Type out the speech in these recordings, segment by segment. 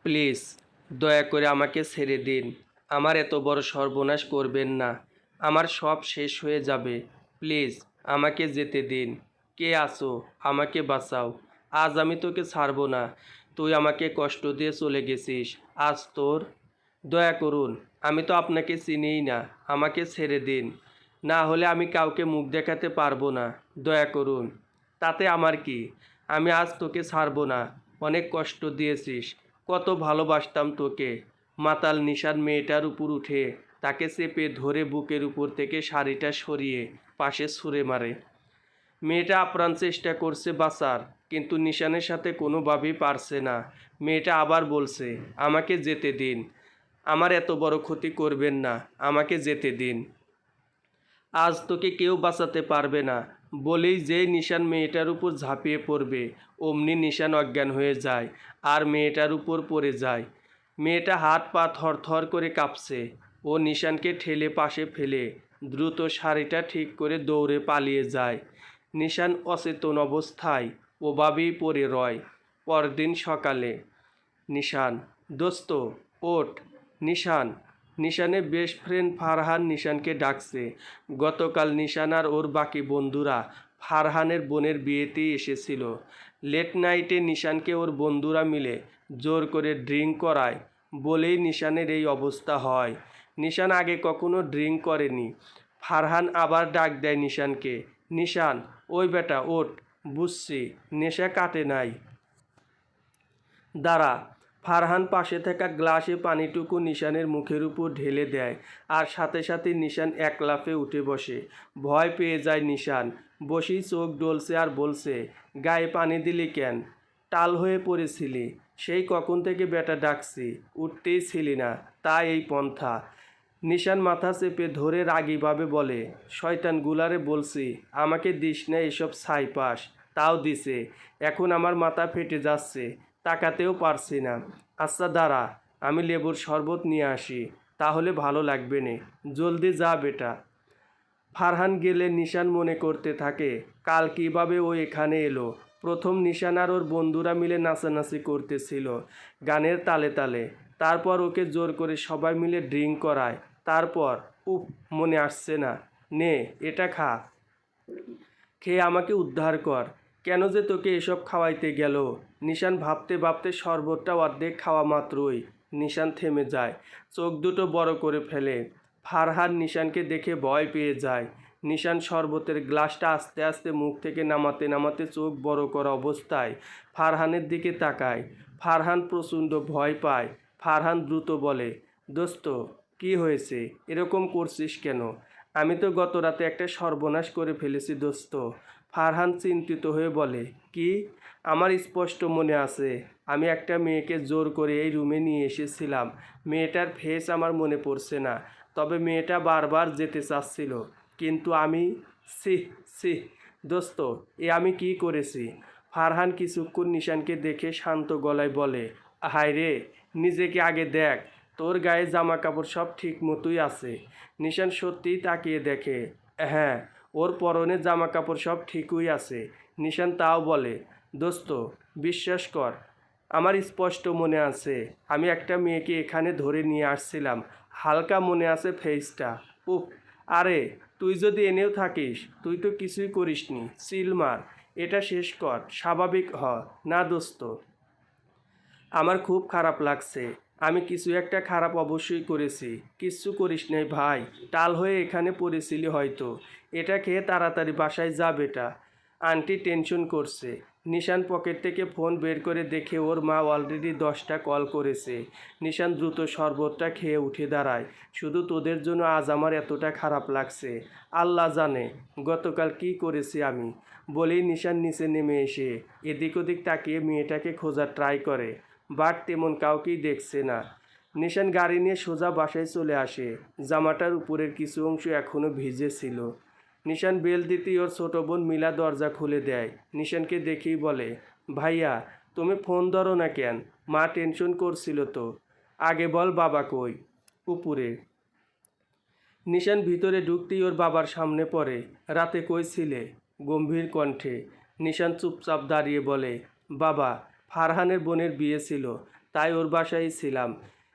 Please দয়া করে আমাকে ছেড়ে দিন। আমার এত বড় সর্বনাশ করবেন না। আমার সব শেষ হয়ে যাবে। প্লিজ আমাকে যেতে দিন। কে আছো? আমাকে বাঁচাও। আজ আমি তোকে ছাড়বো না। তুই আমাকে কষ্ট দিয়ে চলে গেছিস। আজ তোর দয়া করুন। আমি তো আপনাকে চিনিই না। আমাকে ছেড়ে দিন। না হলে আমি কাউকে মুখ দেখাতে পারবো না। দয়া করুন। তাতে আমার কি? আমি আজ তোকে ছাড়বো না। অনেক কষ্ট দিয়েছিস। কত ভালোবাসতাম তোকে। মাতাল নিশান মেয়েটার উপর উঠে তাকে চেপে ধরে বুকের উপর থেকে শাড়িটা সরিয়ে পাশে ছুঁড়ে মারে। মেয়েটা আপ্রাণ চেষ্টা করছে বাঁচার, কিন্তু নিশানের সাথে কোনোভাবেই পারছে না। মেয়েটা আবার বলছে, আমাকে যেতে দিন। আমার এত বড় ক্ষতি করবেন না। আমাকে যেতে দিন। আজ তোকে কেউ বাঁচাতে পারবে না। বলেই যেই নিশান মেয়েটার উপর ঝাঁপিয়ে পড়বে, অমনি নিশান অজ্ঞান হয়ে যায় আর মেয়েটার উপর পড়ে যায়। মেয়েটা হাত পা থরথর করে কাঁপছে। ও নিশানকে ঠেলে পাশে ফেলে দ্রুত শাড়িটা ঠিক করে দৌড়ে পালিয়ে যায়। নিশান অচেতন অবস্থায় ওভাবেই পড়ে রয়। পরদিন সকালে নিশান, দোস্ত ওঠ। নিশান, নিশানের বেস্ট ফ্রেন্ড ফারহান নিশানকে ডাকছে। গতকাল নিশান আর ওর বাকি বন্ধুরা ফারহানের বোনের বিয়েতেই এসেছিল। লেট নাইটে নিশানকে ওর বন্ধুরা মিলে জোর করে ড্রিঙ্ক করায় বলেই নিশানের এই অবস্থা হয়। নিশান আগে কখনো ড্রিঙ্ক করেনি। ফারহান আবার ডাক দেয় নিশানকে, নিশান, ওই বেটা ওঠ। বুঝছি নেশা কাটে নাই। দাঁড়া। ফারহান পাশে থাকা গ্লাসে পানিটুকু নিশানের মুখের উপর ঢেলে দেয় আর সাথে সাথে নিশান এক লাফে উঠে বসে। ভয় পেয়ে যায় নিশান। বসেই চোখ ডলছে আর বলছে, গায়ে পানি দিলি কেন? টাল হয়ে পড়েছিলি। সেই কখন থেকে বেটা ডাকছি, উঠতেই ছিলি না, তাই এই পন্থা। নিশান মাথা চেপে ধরে রাগীভাবে বলে, শয়তান গুলারে বলছি আমাকে দিস না এসব ছাইপাস, তাও দিছে। এখন আমার মাথা ফেটে যাচ্ছে, তাকাতেও পারছি না। আচ্ছা দাঁড়া, আমি লেবুর শরবত নিয়ে আসি, তাহলে ভালো লাগবে নে। জলদি যা বেটা। ফারহান গেলে নিশান মনে করতে থাকে, কাল কিভাবে ও এখানে এলো। প্রথম নিশান আর ওর বন্ধুরা মিলে নাচানাচি করতেছিল গানের তালে তালে। তারপর ওকে জোর করে সবাই মিলে ড্রিঙ্ক করায়। তারপর উফ, মনে আসছে না। নে এটা খা। খেয়ে আমাকে উদ্ধার কর। কেন যে তোকে এসব খাওয়াইতে গেল। নিশান ভাবতে ভাবতে শরবতটা অর্ধেক খাওয়া মাত্রই নিশান থেমে যায়, চোখ দুটো বড় করে ফেলে। ফারহান নিশানকে দেখে ভয় পেয়ে যায়। নিশান শরবতের গ্লাসটা আস্তে আস্তে মুখ থেকে নামাতে নামাতে চোখ বড় করা অবস্থায় ফারহানের দিকে তাকায়। ফারহান প্রচণ্ড ভয় পায়। ফারহান দ্রুত বলে, দোস্ত কি হয়েছে? এরকম করছিস কেন? আমি তো গত রাতে একটা সর্বনাশ করে ফেলেছি দোস্ত। ফারহান চিন্তিত হয়ে বলে, কি? আমার স্পষ্ট মনে আছে, আমি একটা মেয়েকে জোর করে এই রুমে নিয়ে এসেছিলাম। মেয়েটার ফেস আমার মনে পড়ছে না, তবে মেয়েটা বারবার যেতে চাচ্ছিল, কিন্তু আমি সি সি দোস্ত, আমি কি করেছি? ফারহান কিছুক্ষণ নিশানকে দেখে শান্ত গলায় বলে, হায় রে, নিজেকে আগে দেখ। তোর গায়ে জামা কাপড় সব ঠিক মতোই আছে। নিশান সত্যিই তাকিয়ে দেখে, হ্যাঁ, ওর পরনে জামা কাপড় সব ঠিকই আছে। নিশান তাও বলে, দোস্ত বিশ্বাস কর, আমার স্পষ্ট মনে আছে আমি একটা মেয়েকে এখানে ধরে নিয়ে আসছিলাম। হালকা মনে আছে ফেসটা। উফ, আরে তুই যদি এনেও থাকিস, তুই তো কিছুই করিসনি। চিল মার, এটা শেষ কর, স্বাভাবিক হ। না দোস্ত, আমার খুব খারাপ লাগছে। আমি কিছু একটা খারাপ অবশ্যই করেছি। কিচ্ছু করিস নাই ভাই, টাল হয়ে এখানে পড়েছিলি হয়তো। এটা খেয়ে তাড়াতাড়ি বাসায় যা বেটা। আন্টি টেনশন করছে। নিশান পকেট থেকে ফোন বের করে দেখে ওর মা অলরেডি 10টা কল করেছে। নিশান দ্রুত শরবতটা খেয়ে উঠে দাঁড়ায়। শুধু তোদের জন্য আজ আমার এতটা খারাপ লাগছে। আল্লাহ জানে গতকাল কি করেছি আমি। বলেই নিশান নিচে নেমে এসে এদিক ওদিক তাকিয়ে মেয়েটাকে খোঁজার ট্রাই করে, বাট তেমন কাউকেই দেখছে না। নিশান গাড়ি নিয়ে সোজা বাসায় চলে আসে। জামাটার উপরের কিছু অংশ এখনও ভিজে ছিল। নিশান বেল দিতেই ওর ছোটো বোন মিলা দরজা খুলে দেয়। নিশানকে দেখেই বলে, ভাইয়া তুমি ফোন ধরো না কেন? মা টেনশন করছিল তো। আগে বল বাবা কই? উপরে। নিশান ভিতরে ঢুকতেই ওর বাবার সামনে পড়ে। রাতে কই ছিলে? গম্ভীর কণ্ঠে। নিশান চুপচাপ দাঁড়িয়ে বলে, বাবা, ফারহানের বোনের বিয়ে ছিল, তাই ওর বাসায় ছিলাম।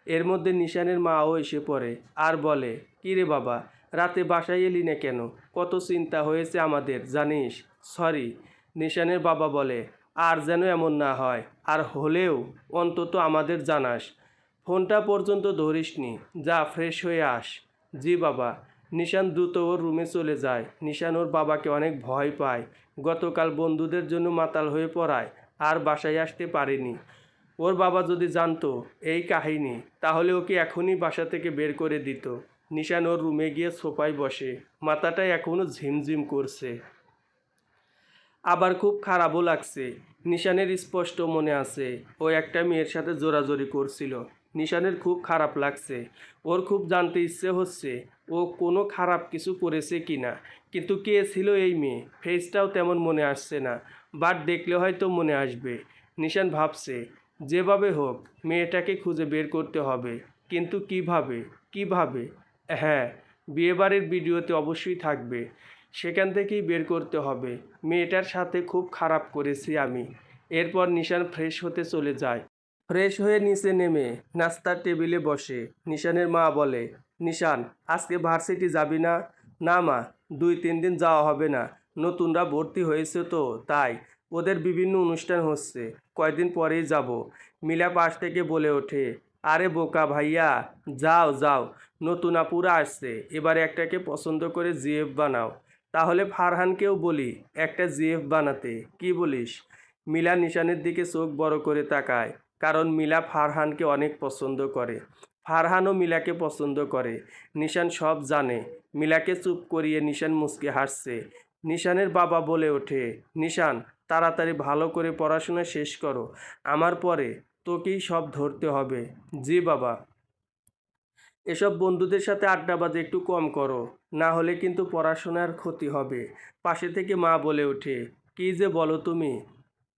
এর মধ্যে নিশানের মাও এসে পড়ে আর বলে, কী রে বাবা, রাতে বাসায় এলি না কেন? কত চিন্তা হয়েছে আমাদের জানিস। সরি। নিশানের বাবা বলে, আর যেন এমন না হয়, আর হলেও অন্তত আমাদের জানাস। ফোনটা পর্যন্ত ধরিসনি, যা ফ্রেশ হয়ে আস। জি বাবা। নিশান দ্রুত ওর রুমে চলে যায়। নিশান ওর বাবাকে অনেক ভয় পায়। গতকাল বন্ধুদের জন্য মাতাল হয়ে পড়ায় আর বাসায় আসতে পারেনি। ওর বাবা যদি জানতো এই কাহিনী, তাহলে ওকে এখনই বাসা থেকে বের করে দিত। নিশান ওর রুমে গিয়ে সোফায় বসে, মাথাটা এখনও ঝিমঝিম করছে। আবার খুব খারাপও লাগছে। নিশানের স্পষ্ট মনে আছে ও একটা মেয়ের সাথে জোরাজোরি করছিল। নিশানের খুব খারাপ লাগছে। ওর খুব জানতে ইচ্ছে হচ্ছে ও কোনো খারাপ কিছু করেছে কি না। কিন্তু কে ছিল এই মেয়ে, ফেসটাও তেমন মনে আসছে না। বাট দেখলে হয়তো মনে আসবে। নিশান ভাবছে, যেভাবে হোক মেয়েটাকে খুঁজে বের করতে হবে। কিন্তু কিভাবে? কিভাবে? হ্যাঁ, বিয়েবাড়ির ভিডিওতে অবশ্যই থাকবে। সেখান থেকেই বের করতে হবে। মেয়েটার সাথে খুব খারাপ করেছি আমি। এরপর নিশান ফ্রেশ হতে চলে যায়। ফ্রেশ হয়ে নিচে নেমে নাস্তার টেবিলে বসে। নিশানের মা বলে, নিশান, আজকে ভার্সিটি যাবি না? না মা, 2-3 দিন যাওয়া হবে না। নতুনরা ভর্তি হয়েছে তো তাই। ওদের বিভিন্ন অনুষ্ঠান হচ্ছে, কয়দিন পরেই যাব। মিলা পাশ থেকে বলে ওঠে, আরে বোকা ভাইয়া, যাও যাও, নতুন আপুরা আসছে, এবারে একটাকে পছন্দ করে জিএফ বানাও। তাহলে ফারহানকেও বলি একটা জিএফ বানাতে, কি বলিস? মিলা নিশানের দিকে চোখ বড় করে তাকায়, কারণ মিলা ফারহানকে অনেক পছন্দ করে। ফারহানও মিলাকে পছন্দ করে। নিশান সব জানে। মিলাকে চুপ করিয়ে নিশান মুচকে হাসছে। নিশানের বাবা বলে ওঠে, নিশান, তাড়াতাড়ি ভালো করে পড়াশোনা শেষ করো, আমার পরে তোকেই সব ধরতে হবে। জি বাবা। এসব বন্ধুদের সাথে আড্ডাবাজি একটু কম করো, না হলে কিন্তু পড়াশোনার ক্ষতি হবে। পাশে থেকে মা বলে ওঠে, কী যে বলো তুমি,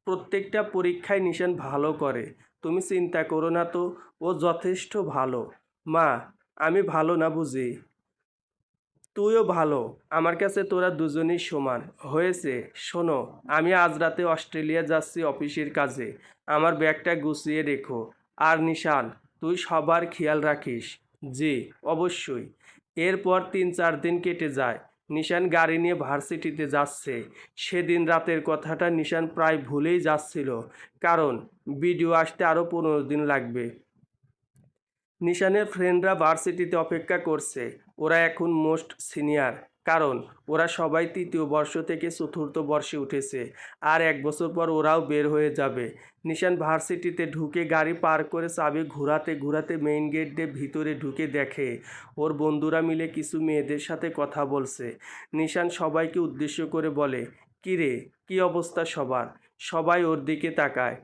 প্রত্যেকটা পরীক্ষায় নিশান ভালো করে, তুমি চিন্তা করো না তো, ও যথেষ্ট ভালো। মা, আমি ভালো না বুঝি? তুইও ভালো, আমার কাছে তোরা দুজনেই সমান। হয়েছে, শোনো, আমি আজ রাতে অস্ট্রেলিয়া যাচ্ছি অফিসের কাজে, আমার ব্যাগটা গুছিয়ে রেখো। আর নিশান, তুই সবার খেয়াল রাখিস। জি, অবশ্যই। এরপর 3-4 দিন কেটে যায়। নিশান গাড়ি নিয়ে ভার্সিটিতে যাচ্ছে। সেদিন রাতের কথাটা নিশান প্রায় ভুলেই যাচ্ছিল, কারণ ভিডিও আসতে আরও 15 দিন লাগবে। নিশানের ফ্রেন্ডরা ভার্সিটিতে অপেক্ষা করছে। ওরা এখন মোস্ট সিনিয়র, কারণ ওরা সবাই 3য় বর্ষ থেকে 4র্থ বর্ষে উঠেছে। আর 1 বছর পর ওরাও বের হয়ে যাবে। নিশান ভার্সিটিতে ঢুকে গাড়ি পার করে চাবি ঘোরাতে ঘোরাতে মেইন গেট দিয়ে ভিতরে ঢুকে দেখে ওর বন্ধুরা মিলে কিছু মেয়েদের সাথে কথা বলছে। নিশান সবাইকে উদ্দেশ্য করে বলে, কী রে, কী অবস্থা সবার? সবাই ওর দিকে তাকায়,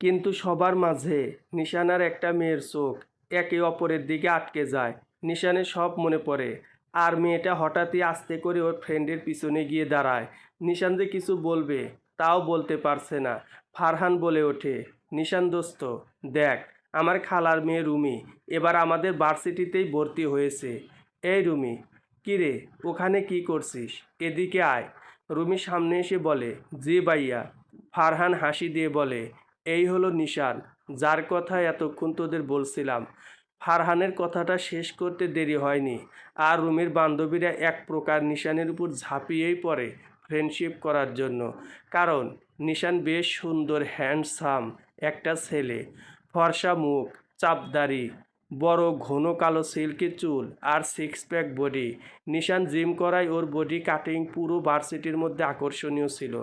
কিন্তু সবার মাঝে নিশানার একটা মেয়ের চোখ একে অপরের দিকে আটকে যায়। নিশানের সব মনে পড়ে। আর মেয়েটা হঠাৎই আস্তে করে ওর ফ্রেন্ডের পিছনে গিয়ে দাঁড়ায়। নিশান যে কিছু বলবে তাও বলতে পারছে না। ফারহান বলে ওঠে, নিশান দোস্ত, দেখ, আমার খালার মেয়ে রুমি এবার আমাদের ভার্সিটিতেই ভর্তি হয়েছে। এই রুমি, কিরে, ওখানে কি করছিস? এদিকে আয়। রুমি সামনে এসে বলে, জি ভাইয়া। ফারহান হাসি দিয়ে বলে, এই হলো নিশান, যার কথা এতক্ষণ তোদের বলছিলাম। ফারহানের কথাটা শেষ করতে দেরি হয়নি, আর রুমির বান্ধবীরা এক প্রকার নিশানের উপর ঝাঁপিয়েই পড়ে ফ্রেন্ডশিপ করার জন্য। কারণ নিশান বেশ সুন্দর, হ্যান্ডসাম একটা ছেলে। ফর্সা মুখ, চাপদাড়ি, বড় ঘন কালো সিল্কি চুল আর 6 প্যাক বডি। নিশান জিম করায় ওর বডি কাটিং পুরো ভার্সিটির মধ্যে আকর্ষণীয় ছিল।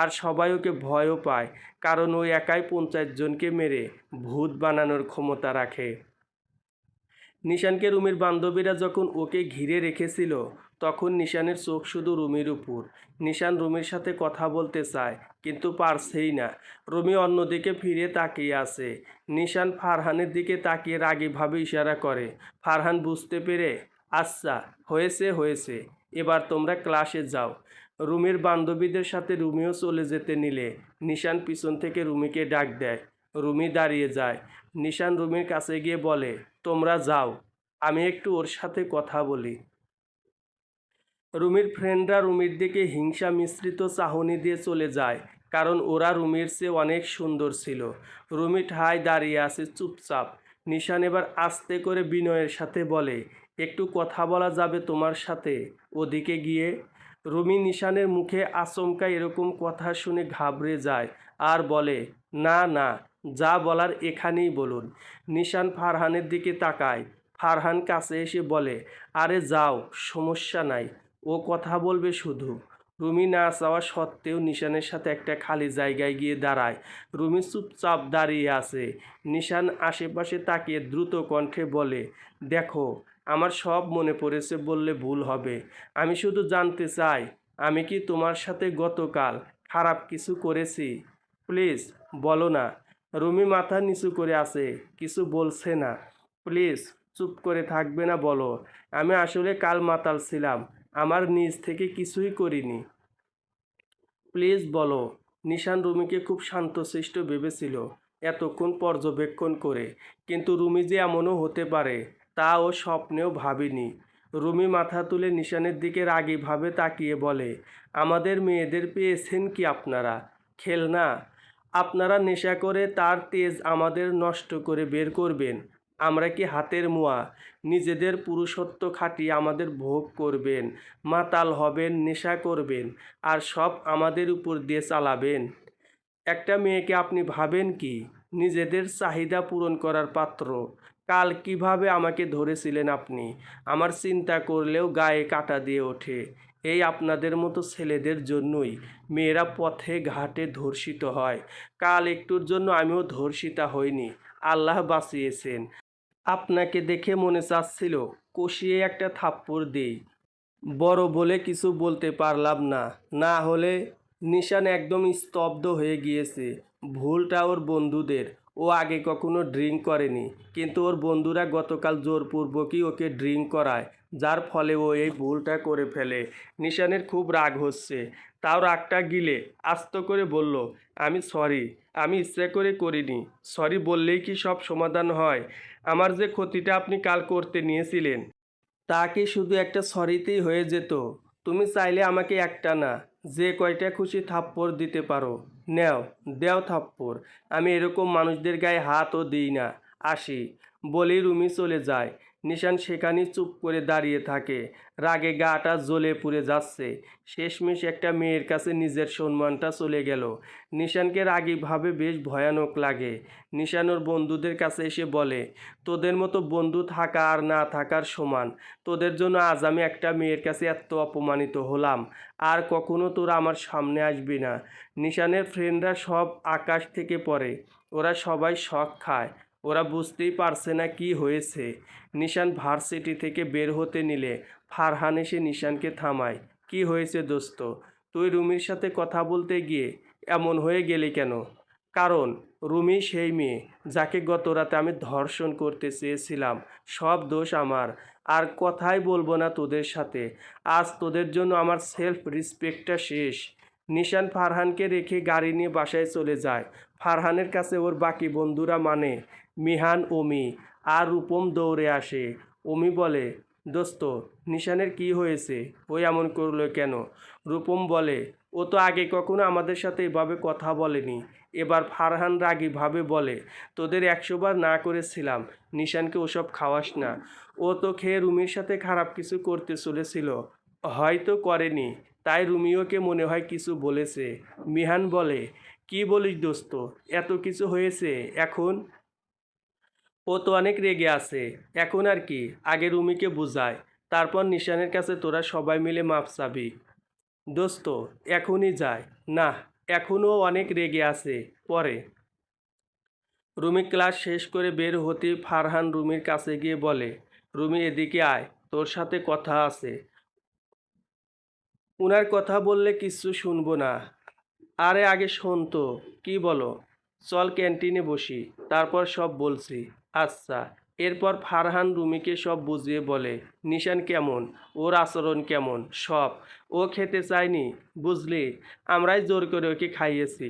আর সবাই ওকে ভয়ও পায়, কারণ ও একাই 50 জনকে মেরে ভূত বানানোর ক্ষমতা রাখে। নিশানকে রুমির বান্ধবীরা যখন ওকে ঘিরে রেখেছিল, তখন নিশানের চোখ শুধু রুমির উপর। নিশান রুমির সাথে কথা বলতে চায়, কিন্তু পারছেই না। রুমি অন্যদিকে ফিরে তাকিয়ে আছে। নিশান ফারহানের দিকে তাকিয়ে রাগীভাবে ইশারা করে। ফারহান বুঝতে পেরে, আচ্ছা, হয়েছে হয়েছে, এবার তোমরা ক্লাসে যাও। রুমির বান্ধবীদের সাথে রুমিও চলে যেতে নিলে নিশান পিছন থেকে রুমিকে ডাক দেয়। রুমি দাঁড়িয়ে যায়। নিশান রুমির কাছে গিয়ে বলে, তোমরা যাও, আমি একটু ওর সাথে কথা বলি। রুমির ফ্রেন্ডরা রুমির দিকে হিংসা মিশ্রিত চাহনি দিয়ে চলে যায়, কারণ ওরা রুমির চেয়ে অনেক সুন্দর ছিল। রুমি ঠায় দাঁড়িয়ে আছে চুপচাপ। নিশান এবার আস্তে করে বিনয়ের সাথে বলে, একটু কথা বলা যাবে তোমার সাথে ওদিকে গিয়ে? রুমি নিশানের মুখে আচমকা এরকম কথা শুনে ঘাবড়ে যায় আর বলে, না না, যা বলার এখানেই বলুন। নিশান ফারহানের দিকে তাকায়। ফারহান কাছে এসে বলে, আরে যাও, সমস্যা নাই, ও কথা বলবে শুধু। রুমি না চাওয়া সত্ত্বেও নিশানের সাথে একটা খালি জায়গায় গিয়ে দাঁড়ায়। রুমি চুপচাপ দাঁড়িয়ে আছে। নিশান আশেপাশে তাকিয়ে দ্রুত কণ্ঠে বলে, দেখো, আমার সব মনে পড়েছে বললে ভুল হবে। আমি শুধু জানতে চাই, আমি কি তোমার সাথে গতকাল খারাপ কিছু করেছি? প্লিজ বলো না। রুমি মাথা নিচু করে আছে, কিছু বলছে না। প্লিজ চুপ করে থাকবে না, বলো। আমি আসলে কাল মাতাল ছিলাম, আমার নিজ থেকে কিছুই করিনি। প্লিজ বলো। নিশান রুমিকে খুব শান্তশিষ্ট ভেবেছিল এতক্ষণ পর্যবেক্ষণ করে, কিন্তু রুমি যে এমনও হতে পারে তা ও স্বপ্নেও ভাবেনি। রুমি মাথা তুলে নিশানের দিকে রাগীভাবে তাকিয়ে বলে, আমাদের মেয়েদের পেয়েছেন কি আপনারা? খেলনা? আপনারা নেশা করে তার তেজ আমাদের নষ্ট করে বের করবেন? আমরা কি হাতের মোয়া? নিজেদের পুরুষত্ব খাটিয়ে আমাদের ভোগ করবেন, মাতাল হবেন, নেশা করবেন, আর সব আমাদের উপর দিয়ে চালাবেন? একটা মেয়েকে আপনি ভাবেন কি নিজেদের চাহিদা পূরণ করার পাত্র? কাল কিভাবে আমাকে ধরেছিলেন আপনি, আমার চিন্তা করলেও গায়ে কাঁটা দিয়ে ওঠে। এই আপনাদের মতো ছেলেদের জন্যই মেয়েরা পথে ঘাটে ধর্ষিত হয়। কাল একটুর জন্য আমিও ধর্ষিতা হইনি, আল্লাহ বাঁচিয়েছেন। আপনাকে দেখে মনে চাচ্ছিল কষিয়ে একটা থাপ্পড় দিই, বড় বলে কিছু বলতে পারলাম না। না হলে। নিশান একদম স্তব্ধ হয়ে গিয়েছে। ভুলটা ওর বন্ধুদের। ও আগে কখনো ড্রিঙ্ক করেনি, কিন্তু ওর বন্ধুরা গতকাল জোরপূর্বকই ওকে ড্রিঙ্ক করায়, যার ফলে ও এই ভুলটা করে ফেলে। নিশানের খুব রাগ হচ্ছে, তাও রাগটা গিলে আস্ত করে বলল, আমি সরি, আমি ইচ্ছে করে করিনি। সরি বললেই কি সব সমাধান হয়? আমার যে ক্ষতিটা আপনি কাল করতে নিয়েছিলেন, তা কি শুধু একটা সরিতেই হয়ে যেত? তুমি চাইলে আমাকে একটা না, যে কয়টা খুশি থাপ্পড় দিতে পারো। নেও, দেও থাপ্পড়। আমি এরকম মানুষদের গায়ে হাতও দিই না। আসি। বলেই রুমি চলে যায়। নিশান সেখানেই চুপ করে দাঁড়িয়ে থাকে। রাগে গাটা জ্বলে পুড়ে যাচ্ছে। শেষমেশ একটা মেয়ের কাছে নিজের সম্মানটা চলে গেল। নিশানকে রাগীভাবে বেশ ভয়ানক লাগে। নিশান ওর বন্ধুদের কাছে এসে বলে, তোদের মতো বন্ধু থাকা আর না থাকার সমান। তোদের জন্য আজ আমি একটা মেয়ের কাছে এত অপমানিত হলাম। আর কখনো তোরা আমার সামনে আসবি না। নিশানের ফ্রেন্ডরা সব আকাশ থেকে পড়ে। ওরা সবাই শক খায়। ওরা বুঝতেই পারছে না কি হয়েছে। নিশান ভার্সিটি থেকে বের হতে নিলে ফারহান এসে নিশানকে থামায়। কি হয়েছে দোস্ত? তুই রুমির সাথে কথা বলতে গিয়ে এমন হয়ে গেলি কেন? কারণ রুমি সেই মেয়ে যাকে গত রাতে আমি ধর্ষণ করতে চেয়েছিলাম। সব দোষ আমার। আর কথাই বলবো না তোদের সাথে। আজ তোদের জন্য আমার সেলফ রেসপেক্টটা শেষ। নিশান ফারহানকে রেখে গাড়ি নিয়ে বাসায় চলে যায়। ফারহানের কাছে ওর বাকি বন্ধুরা মানে মিহান, অমি আর রূপম দৌড়ে আসে। অমি বলে, দোস্ত, নিশানের কি হয়েছে? ও এমন করলো কেন? রূপম বলে, ও তো আগে কখনো আমাদের সাথে এভাবে কথা বলেনি। এবার ফারহান রাগীভাবে বলে, তোদের 100 বার না করেছিলাম নিশানকে ওসব খাওয়াস না। ও তো খেয়ে রুমির সাথে খারাপ কিছু করতে চলেছিল। হয়তো করেনি, তাই রুমিওকে মনে হয় কিছু বলেছে। মিহান বলে, কি বলিস দোস্ত, এত কিছু হয়েছে এখন? ও তো অনেক রেগে আছে। এখন আর কি, আগে রুমিকে বুঝায়, তারপর নিশানের কাছে তোরা সবাই মিলে মাপ চাবি। দোস্ত, এখনই যায়। না, এখনও অনেক রেগে আছে, পরে। রুমি ক্লাস শেষ করে বের হতেই ফারহান রুমির কাছে গিয়ে বলে, রুমি এদিকে আয়, তোর সাথে কথা আছে। উনার কথা বললে কিচ্ছু শুনবো না। আরে আগে শোন তো, কি বলো? চল ক্যান্টিনে বসি, তারপর সব বলছি। আচ্ছা। এরপর ফারহান রুমিকে সব বুঝিয়ে বলে, নিশান কেমন, ওর আচরণ কেমন, সব। ও খেতে চায়নি, বুঝলি, আমরাই জোর করে ওকে খাইয়েছি।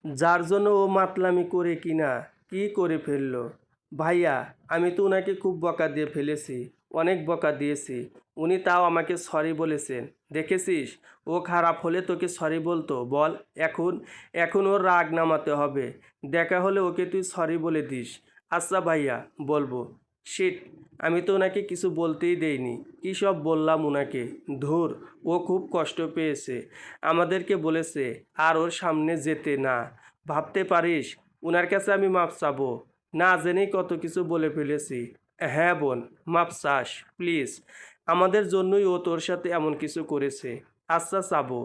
যার জন্য ও মাতলামি করে কিনা কি করে ফেললো। ভাইয়া, আমি তো ওনাকে খুব বকা দিয়ে ফেলেছি। অনেক বকা দিয়েছি, উনি তাও আমাকে সরি বলেছেন। দেখেছিস, ও খারাপ হলে তোকে সরি বলতো বল? এখন এখন ওর রাগ নামাতে হবে। দেখা হলে ওকে তুই সরি বলে দিস। আচ্ছা ভাইয়া, বলবো। শিট, আমি তো ওনাকে কিছু বলতেই দেইনি। কী সব বললাম ওনাকে। ধুর, ও খুব কষ্ট পেয়েছে। আমাদেরকে বলেছে আর ওর সামনে যেতে না। ভাবতে পারিস, ওনার কাছে আমি মাপ চাবো? না জেনেই কত কিছু বলে ফেলেছি। হ্যাঁ বোন, মাপ চাস প্লিজ। আমাদের জন্যই ও তোর সাথে এমন কিছু করেছে। আচ্ছা চাবো।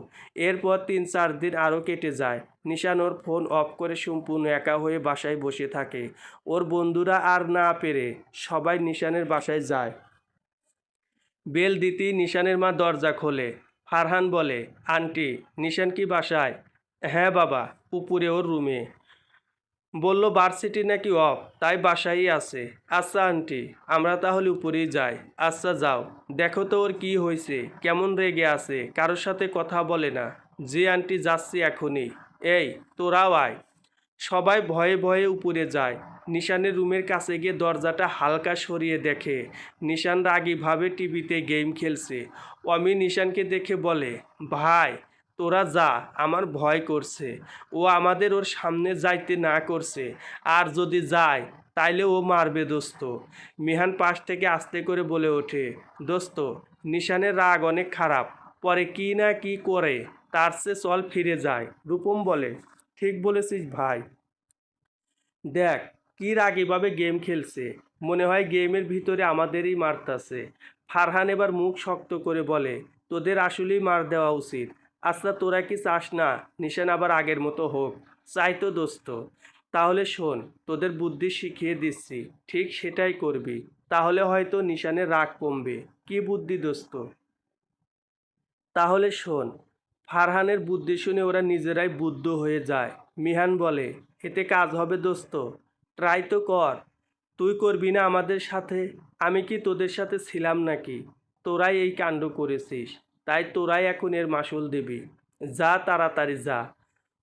এরপর 3-4 দিন আরও কেটে যায়। নিশান ওর ফোন অফ করে সম্পূর্ণ একা হয়ে বাসায় বসে থাকে। ওর বন্ধুরা আর না পেরে সবাই নিশানের বাসায় যায়। বেল দিতেই নিশানের মা দরজা খোলে। ফারহান বলে, আন্টি, নিশান কি বাসায়? হ্যাঁ বাবা, উপরে ওর রুমে। বলল ভার্সিটি নাকি অফ, তাই বাসায়ই আছে। আচ্ছা আন্টি, আমরা তাহলে উপরেই যাই। আচ্ছা যাও। দেখো তো ওর কি হয়েছে, কেমন রেগে আছে, কারোর সাথে কথা বলে না। জি আন্টি, যাচ্ছি এখনই। এই, তোরাও আয়। সবাই ভয়ে ভয়ে উপরে যায়। নিশানের রুমের কাছে গিয়ে দরজাটা হালকা সরিয়ে দেখে নিশান রাগীভাবে টিভিতে গেম খেলছে। অমি নিশানকে দেখে বলে, ভাই, তোরা যা, আমার ভয় করছে। ও আমাদের ওর সামনে যাইতে না করছে, আর যদি যায় তাইলে ও মারবে দোস্ত। মিহান পাশ থেকে আস্তে করে বলে ওঠে, দোস্ত, নিশানের রাগ অনেক খারাপ, পরে কি না কি করে, তার চেয়ে চল ফিরে যায়। রূপম বলে, ঠিক বলেছিস ভাই। দেখ, কি রাগীভাবে গেম খেলছে, মনে হয় গেমের ভিতরে আমাদেরই মারতাছে। ফারহান এবার মুখ শক্ত করে বলে, তোদের আসলেই মার দেওয়া উচিত। আচ্ছা তোরা কি চাস না নিশান আবার আগের মতো হোক? চাই তো দোস্ত। তাহলে শোন, তোদের বুদ্ধি শিখিয়ে দিচ্ছি, ঠিক সেটাই করবি। তাহলে হয়তো নিশানের রাগ কমবে। কি বুদ্ধি দোস্ত? তাহলে শোন। ফারহানের বুদ্ধি শুনে ওরা নিজেরাই বুদ্ধ হয়ে যায়। মিহান বলে, এতে কাজ হবে দোস্ত? ট্রাই তো কর। তুই করবি না আমাদের সাথে? আমি কি তোদের সাথে ছিলাম নাকি? তোরাই এই কাণ্ড করেছিস, তাই তোরাই এখন এর মাসুল দিবি। যা, তাড়াতাড়ি যা।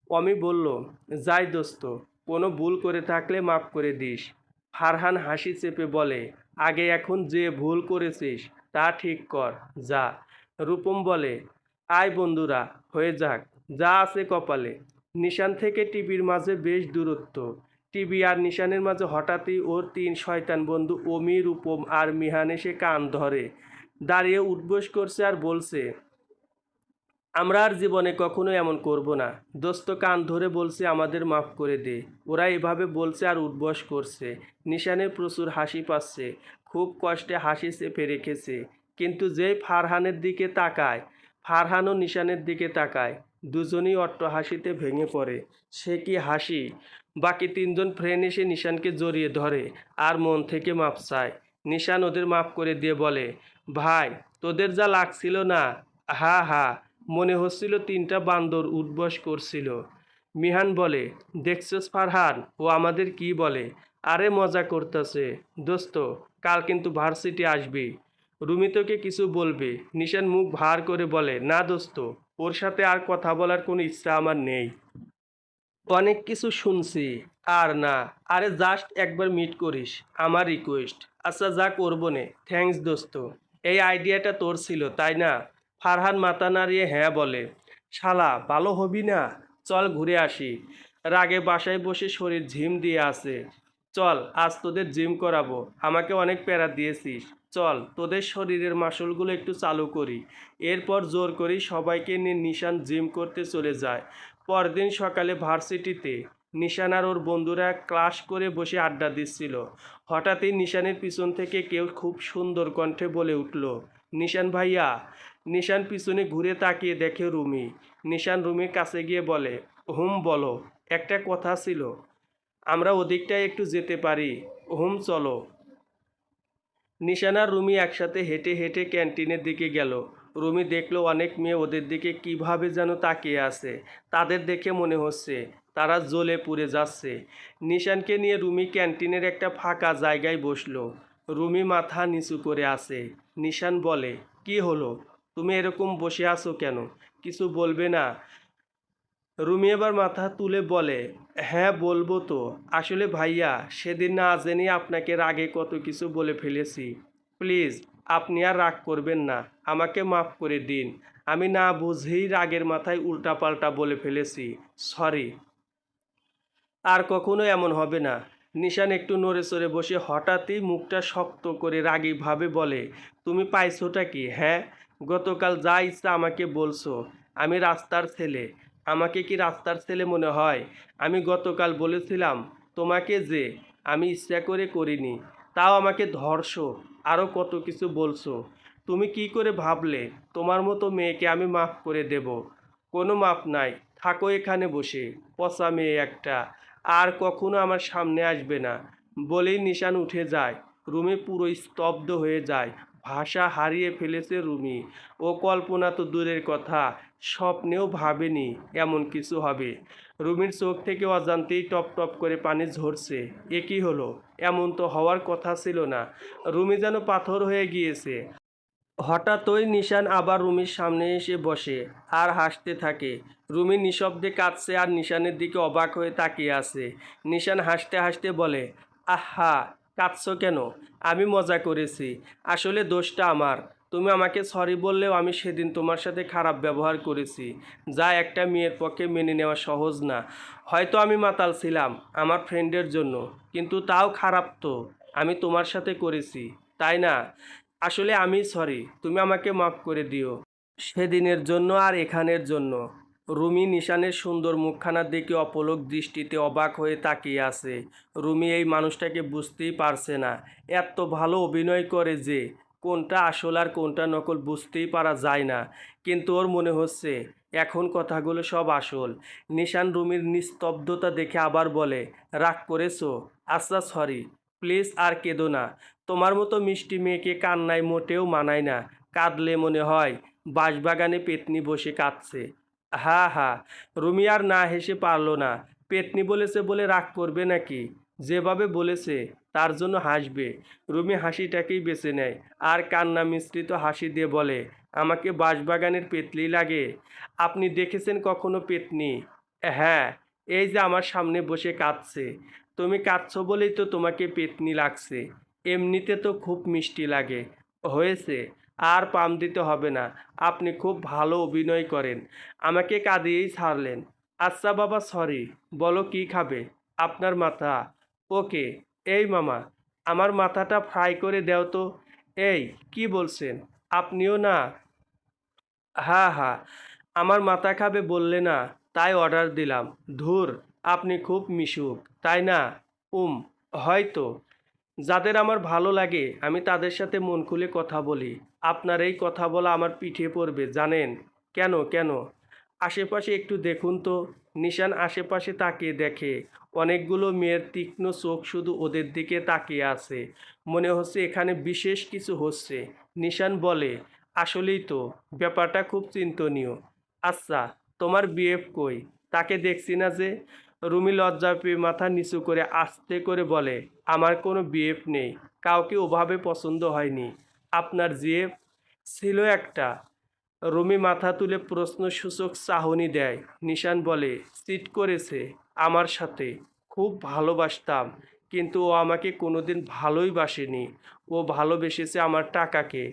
অমি বলল, যাই দোস্ত, কোনো ভুল করে থাকলে মাফ করে দিস। ফারহান হাসি চেপে বলে, আগে এখন যে ভুল করেছিস তা ঠিক কর, যা। রূপম বলে, আয় বন্ধুরা, হয়ে যাক, যা আছে কপালে। নিশান থেকে টিভির মাঝে বেশ দূরত্ব। টিভি আর নিশানের মাঝে হঠাৎই ওর 3 শয়তান বন্ধু অমি, রূপম আর মিহান এসে কান ধরে দাঁড়িয়ে উঠবোস করছে আর বলছে, আমরা আর জীবনে কখনো এমন করব না। দোস্ত কান ধরে বলছে আমাদের মাফ করে দে। ওরা এভাবে বলছে আর উঠবস করছে। নিশানের প্রচুর হাসি পাচ্ছে, খুব কষ্টে হাসি চেপে রেখেছে। কিন্তু যেই ফারহানের দিকে তাকায়, ফারহানও নিশানের দিকে তাকায়, দুজনই অট্টহাসিতে ভেঙে পড়ে। সে কি হাসি! বাকি 3জন ফ্রেন্ড এসে নিশানকে জড়িয়ে ধরে আর মন থেকে মাপ চায়। নিশান ওদের মাফ করে দিয়ে বলে, ভাই, তোদের যা লাগছিল না, হা হা, মনে হচ্ছিল 3টা বান্দর উঠবস করছিল। মিহান বলে, দেখছস ফারহান, ও আমাদের কি বলে? আরে মজা করতেছে। দোস্ত, কাল কিন্তু ভার্সিটি আসবি। রুমি তোকে কিছু বলবে। নিশান মুখ ভার করে বলে, না দোস্ত, ওর সাথে আর কথা বলার কোনো ইচ্ছা আমার নেই। অনেক কিছু শুনছি, আর না। আরে জাস্ট একবার মিট করিস, আমার রিকোয়েস্ট। আচ্ছা যা, করবো নে। থ্যাঙ্কস দোস্ত। এই আইডিয়াটা তোর ছিল তাই না? ফারহান মাথা নাড়িয়ে হ্যাঁ বলে। শালা ভালো হবি না? চল ঘুরে আসি। রাগে বাসায় বসে শরীর ঝিম দিয়ে আছে। চল, আজ তোদের জিম করাবো। আমাকে অনেক প্যারা দিয়েছিস। চল, তোদের শরীরের মাসলগুলো একটু চালু করি। এরপর জোর করি সবাইকে নিয়ে নিশান জিম করতে চলে যায়। পরদিন সকালে ভার্সিটিতে নিশান আর ওর বন্ধুরা ক্লাস করে বসে আড্ডা দিচ্ছিল। হঠাৎই নিশানের পিছন থেকে কেউ খুব সুন্দর কণ্ঠে বলে উঠল, নিশান ভাইয়া। নিশান পিছনে ঘুরে তাকিয়ে দেখে রুমি। নিশান রুমির কাছে গিয়ে বলে, হুম বলো, একটা কথা ছিল। আমরা ওদিকটায় একটু যেতে পারি? হুম চলো। নিশান আর রুমি একসাথে হেঁটে হেঁটে ক্যান্টিনের দিকে গেল। রুমি দেখলো অনেক মেয়ে ওদের দিকে কিভাবে যেন তাকিয়ে আছে। তাদের দেখে মনে হচ্ছে তারা জ্বলে পুড়ে যাচ্ছে। নিশানকে নিয়ে রুমি ক্যান্টিনের একটা ফাঁকা জায়গায় বসলো। রুমি মাথা নিচু করে আছে। নিশান বলে, কি হলো, তুমি এরকম বসে আছো কেন? কিছু বলবে না? রুমি এবার মাথা তুলে বলে, হ্যাঁ বলবো তো। আসলে ভাইয়া, সেদিন না জেনে আপনাকে রাগে কত কিছু বলে ফেলেছি। প্লিজ আপনি আর রাগ করবেন না, আমাকে মাফ করে দিন। আমি না বুঝেই রাগের মাথায় উল্টাপাল্টা বলে ফেলেছি। সরি। আর কখনো এমন হবে না। নিশান একটু নড়েচড়ে বসে হঠাৎই মুখটা শক্ত করে রাগীভাবে বলে, তুমি পাইছোটা কি, হ্যাঁ? গতকাল যা ইচ্ছা আমাকে বলছো। আমি রাস্তার ছেলে। আমাকে কি রাস্তার ছেলে মনে হয়? আমি গতকাল বলেছিলাম তোমাকে যে আমি ইচ্ছা করে করিনি, তাও আমাকে ধরছো, আরও কত কিছু বলছো। তুমি কি করে ভাবলে তোমার মতো মেয়েকে আমি মাফ করে দেব? কোনো মাপ নাই। থাকো এখানে বসে, পচা মেয়ে একটা। আর কখনো আমার সামনে আসবে না। বলেই নিশান উঠে যায়। রুমি পুরো স্তব্ধ হয়ে যায়। ভাষা হারিয়ে ফেলেছে রুমি। ও কল্পনা তো দূরের কথা, স্বপ্নেও ভাবেনি এমন কিছু হবে। রুমির চোখ থেকে অজান্তেই টপ টপ করে পানি ঝরছে। এ কি হলো? এমন তো হওয়ার কথা ছিল না। রুমি যেন পাথর হয়ে গিয়েছে। হঠাৎই নিশান আবার রুমির সামনে এসে বসে আর হাসতে থাকে। রুমি নিঃশব্দে কাঁদছে আর নিশানের দিকে অবাক হয়ে তাকিয়ে আছে। নিশান হাসতে হাসতে বলে, আহা, কাঁদছো কেন? আমি মজা করেছি। আসলে দোষটা আমার। তুমি আমাকে সরি বললেও আমি সেদিন তোমার সাথে খারাপ ব্যবহার করেছি, যা একটা মেয়ের পক্ষে মেনে নেওয়া সহজ না। হয়তো আমি মাতাল ছিলাম আমার ফ্রেন্ডের জন্য, কিন্তু তাও খারাপ তো আমি তোমার সাথে করেছি, তাই না? আসলে আমি সরি, তুমি আমাকে মাফ করে দিও সেদিনের জন্য আর এখানের জন্য। রুমি নিশানের সুন্দর মুখখানার দিকে অপলক দৃষ্টিতে অবাক হয়ে তাকিয়ে আছে। রুমি এই মানুষটাকে বুঝতেই পারছে না। এত ভালো অভিনয় করে যে কোনটা আসল আর কোনটা নকল বুঝতেই পারা যায় না। কিন্তু ওর মনে হচ্ছে এখন কথাগুলো সব আসল। নিশান রুমির নিস্তব্ধতা দেখে আবার বলে, রাগ করেছো? আচ্ছা সরি, প্লিজ আর কেঁদো না। তোমার মতো মিষ্টি মেয়েকে কান্নায় মোটেও মানায় না। কাঁদলে মনে হয় বাঁশবাগানে পেতনি বসে কাঁদছে। হা হা। রুমি আর না হেসে পারল না। পেতনি বলেছে বলে রাগ করবে নাকি? যেভাবে বলেছে তার জন্য হাসবে। রুমি হাসিটাকেই বেছে নেয় আর কান্না মিশ্রিত হাসি দিয়ে বলে, আমাকে বাঁশবাগানের পেতনি লাগে? আপনি দেখেছেন কখনো পেতনি? হ্যাঁ, এই যে আমার সামনে বসে কাঁদছে। তুমি কাঁদছো বলেই তো তোমাকে পেতনি লাগছে। এমনিতে তো খুব মিষ্টি লাগে। হয়েছে, আর পাম দিতে হবে না। আপনি খুব ভালো অভিনয় করেন। আমাকে কাঁদিয়েই ছাড়লেন। আচ্ছা বাবা সরি। বলো কি খাবে? আপনার মাথা? ওকে। এই মামা, আমার মাথাটা ফ্রাই করে দাও তো। এই, কি বলছেন? আপনিও না? হ্যাঁ হ্যাঁ, আমার মাথা খাবে বললে না, তাই অর্ডার দিলাম। ধুর, আপনি খুব মিশুক, তাই না? উম, হয়তো। যাদের আমার ভালো লাগে আমি তাদের সাথে মন খুলে কথা বলি। আপনার এই কথা বলা আমার পিঠে পড়বে জানেন? কেন কেন? আশেপাশে একটু দেখুন তো। নিশান আশেপাশে তাকিয়ে দেখে অনেকগুলো মেয়ের তীক্ষ্ণ চোখ শুধু ওদের দিকে তাকিয়ে আছে। মনে হচ্ছে এখানে বিশেষ কিছু হচ্ছে। নিশান বলে, আসলেই তো, ব্যাপারটা খুব চিন্তনীয়। আচ্ছা, তোমার বিএফ কই? তাকে দেখছি না যে। রুমি লজ্জা পেয়ে মাথা নিচু করে আস্তে করে বলে, আমার কোনো বিএফ নেই, কাউকে ওভাবে পছন্দ হয়নি। আপনার জিএফ ছিল একটা। রুমি মাথা তুলে প্রশ্নসূচক চাহনি দেয়। নিশান বলে, চিট করেছে আমার সাথে। খুব ভালোবাসতাম, কিন্তু ও আমাকে কোনোদিন ভালোই বাসেনি। ও ভালোবেসেছে আমার টাকাকে।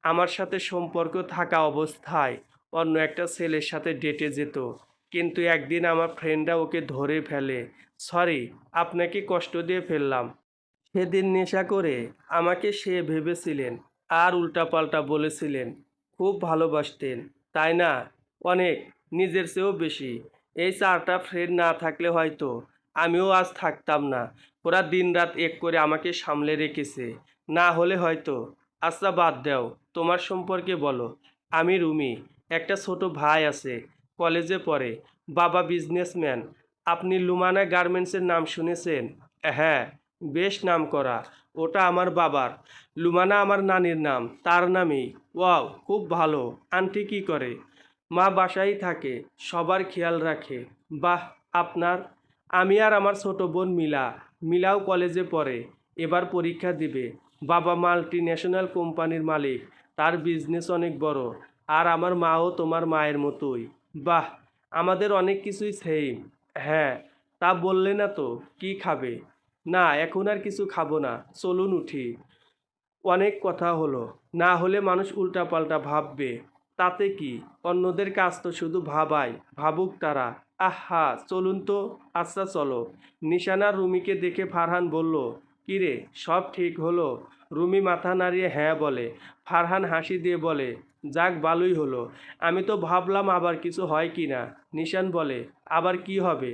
আমার সাথে সম্পর্ক থাকা অবস্থায় অন্য একটা ছেলের সাথে ডেটে যেত। কিন্তু একদিন আমার ফ্রেন্ডরা ওকে ধরে ফেলে। সরি, আপনাকে কষ্ট দিয়ে ফেললাম। সেদিন নেশা করে আমাকে সে ভেবেছিলেন আর উল্টাপাল্টা বলেছিলেন। খুব ভালোবাসতেন, তাই না? অনেক, নিজের চেয়েও বেশি। এই চারটা ফ্রেন্ড না থাকলে হয়তো আমিও আজ থাকতাম না। ওরা দিনরাত এক করে আমাকে সামলে রেখেছে। না হলে হয়তো। আচ্ছা বাদ দাও, তোমার সম্পর্কে বলো। আমি রুমি। একটা ছোট ভাই আছে, কলেজে পড়ে। বাবা বিজনেসম্যান। আপনি লুমানা গার্মেন্টসের নাম শুনেছেন? হ্যাঁ, বেশ নামকরা। ওটা আমার বাবার। লুমানা আমার নানির নাম, তার নামেই। ওয়াও, খুব ভালো। আন্টি কি করে? মা বাসায় থাকে, সবার খেয়াল রাখে। বাহ, আপনার? আমি আর আমার ছোট বোন মিলা। মিলাও কলেজে পড়ে, এবার পরীক্ষা দিবে। বাবা মাল্টি ন্যাশনাল কোম্পানির মালিক, তার বিজনেস অনেক বড়। আর আমার মাও তোমার মায়ের মতোই। বাহ, আমাদের অনেক কিছুই সেম। হ্যাঁ, তা বললে না তো, কি খাবে? না, এখন আর কিছু খাবো না, চলুন উঠি। অনেক কথা হলো, না হলে মানুষ উল্টাপাল্টা ভাববে। তাতে কি, অন্যদের কাজ তো শুধু ভাবাই, ভাবুক তারা। আহা, চলুন তো। আচ্ছা চলো। নিশানা রুমিকে দেখে ফারহান বলল, কিরে, সব ঠিক হলো? রুমি মাথা নাড়িয়ে হ্যাঁ বলে। ফারহান হাসি দিয়ে বলে, যাক ভালোই হলো। আমি তো ভাবলাম আবার কিছু হয় কি না। নিশান বলে, আবার কি হবে?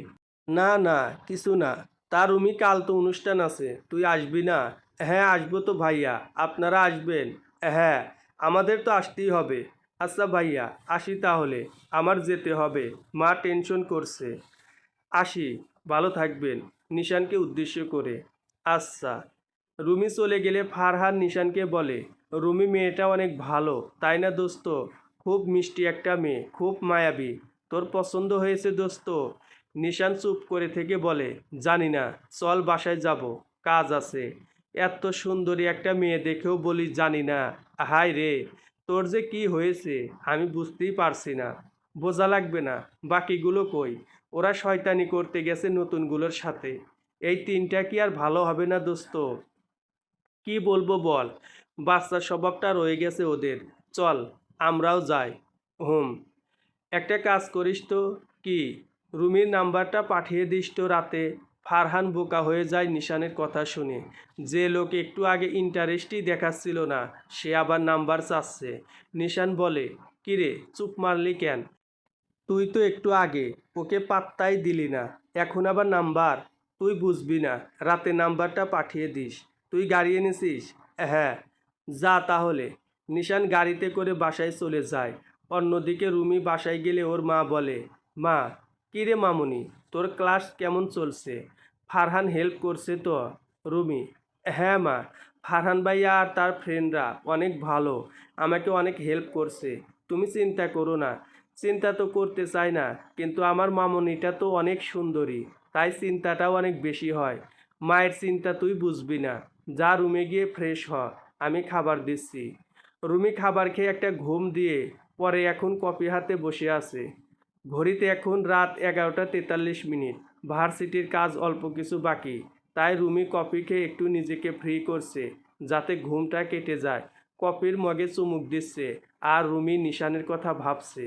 না না, কিছু না। তা রুমি, কাল তো অনুষ্ঠান আছে, তুই আসবি না? হ্যাঁ আসবো তো ভাইয়া, আপনারা আসবেন? হ্যাঁ, আমাদের তো আসতেই হবে। আচ্ছা ভাইয়া, আসি তাহলে, আমার যেতে হবে, মা টেনশন করছে। আসি, ভালো থাকবেন, নিশানকে উদ্দেশ্য করে। আচ্ছা। রুমি চলে গেলে ফারহান নিশানকে বলে, রুমি মেয়েটা অনেক ভালো, তাই না দোস্ত? খুব মিষ্টি একটা মেয়ে, খুব মায়াবী। তোর পছন্দ হয়েছে দোস্ত? নিশান চুপ করে থেকে বলে, জানি না, চল বাসায় যাব, কাজ আছে। এত সুন্দরী একটা মেয়ে দেখেও বলি জানি না। হায় রে, তোর যে কি হয়েছে আমি বুঝতেই পারছি না। বোঝা লাগবে না, বাকিগুলো কই? ওরা শয়তানি করতে গেছে নতুনগুলোর সাথে। এই তিনটা কি আর ভালো হবে না দোস্ত? কি বলবো বল, বাচ্চার স্বভাবটা রয়ে গেছে ওদের। চল, আমরাও যাই। হুম। একটা কাজ করিস তো। কি? রুমির নাম্বারটা পাঠিয়ে দিস তো রাতে। ফারহান বোকা হয়ে যায় নিশানের কথা শুনে। যে লোক একটু আগে ইন্টারেস্টই দেখাচ্ছিল না, সে আবার নাম্বার চাচ্ছে। নিশান বলে, কিরে, চুপ মারলি কেন? তুই তো একটু আগে ওকে পাত্তাই দিলি না, এখন আবার নাম্বার? তুই বুঝবি না, রাতে নাম্বারটা পাঠিয়ে দিস। তুই গাড়ি এনেছিস? হ্যাঁ। যা তাহলে। নিশান গাড়িতে করে বাসায় চলে যায়। অন্যদিকে রুমি বাসায় গেলে ওর মা বলে, মা, কিরে মামুনি, তোর ক্লাস কেমন চলছে? ফারহান হেল্প করছে তো? রুমি, হ্যাঁ মা, ফারহান ভাইয়া আর তার ফ্রেন্ডরা অনেক ভালো, আমাকে অনেক হেল্প করছে। তুমি চিন্তা করো না। চিন্তা তো করতে চাই না, কিন্তু আমার মামনিটা তো অনেক সুন্দরী, তাই চিন্তাটাও অনেক বেশি হয়। মায়ের চিন্তা তুই বুঝবি না। যা রুমে গিয়ে ফ্রেশ হ, আমি খাবার দিচ্ছি। রুমি খাবার খেয়ে একটা ঘুম দিয়ে পরে এখন কপি হাতে বসে আছে। ঘড়িতে এখন রাত 11:43। ভার্সিটির কাজ অল্প কিছু বাকি, তাই রুমি কফি খেয়ে একটু নিজেকে ফ্রি করছে, যাতে ঘুমটা কেটে যায়। কফির মগে চুমুক দিচ্ছে, আর রুমি নিশানের কথা ভাবছে।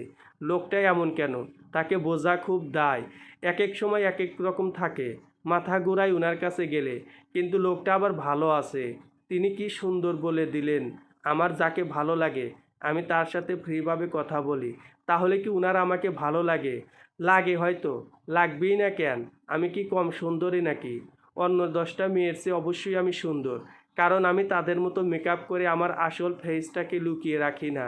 লোকটা এমন কেন? তাকে বোঝা খুব দায়। এক এক সময় এক এক রকম থাকে, মাথা ঘুরায় উনার কাছে গেলে। কিন্তু লোকটা আবার ভালো আছে। তিনি কি সুন্দর বলে দিলেন। আমার যাকে ভালো লাগে আমি তার সাথে ফ্রিভাবে কথা বলি, তাহলে কি উনার আমাকে ভালো লাগে? লাগে হয়তো, লাগবেই না কেন? আমি কি কম সুন্দরী নাকি? অন্য 10টা মেয়ের চেয়ে অবশ্যই আমি সুন্দর, কারণ আমি তাদের মতো মেকআপ করে আমার আসল ফেসটাকে লুকিয়ে রাখি না।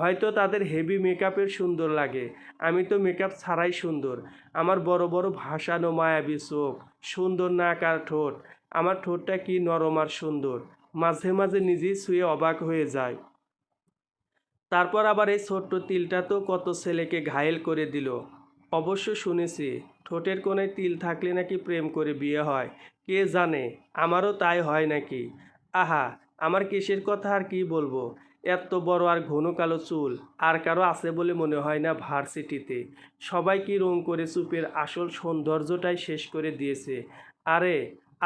হয়তো তাদের হেভি মেকআপের সুন্দর লাগে, আমি তো মেকআপ ছাড়াই সুন্দর। আমার বড় বড় ভাসানো মায়াবী চোখ, সুন্দর নাক আর ঠোঁট। আমার ঠোঁটটা কি নরম আর সুন্দর, মাঝে মাঝে নিজেই ছুঁয়ে অবাক হয়ে যায়। তারপর আবার এই ছোট্ট তিলটা তো কত ছেলেকে ঘায়েল করে দিল। অবশ্য শুনেছি ঠোঁটের কোণায় তিল থাকলে নাকি প্রেম করে বিয়ে হয়। কে জানে, আমারও তাই হয় নাকি। আহা, আমার কেশের কথা আর কি বলবো। এত বড় আর ঘন কালো চুল আর কারো আছে বলে মনে হয় না ভার্সিটিতে। সবাই কি রং করে চুপের আসল সৌন্দর্যটাই শেষ করে দিয়েছে। আরে,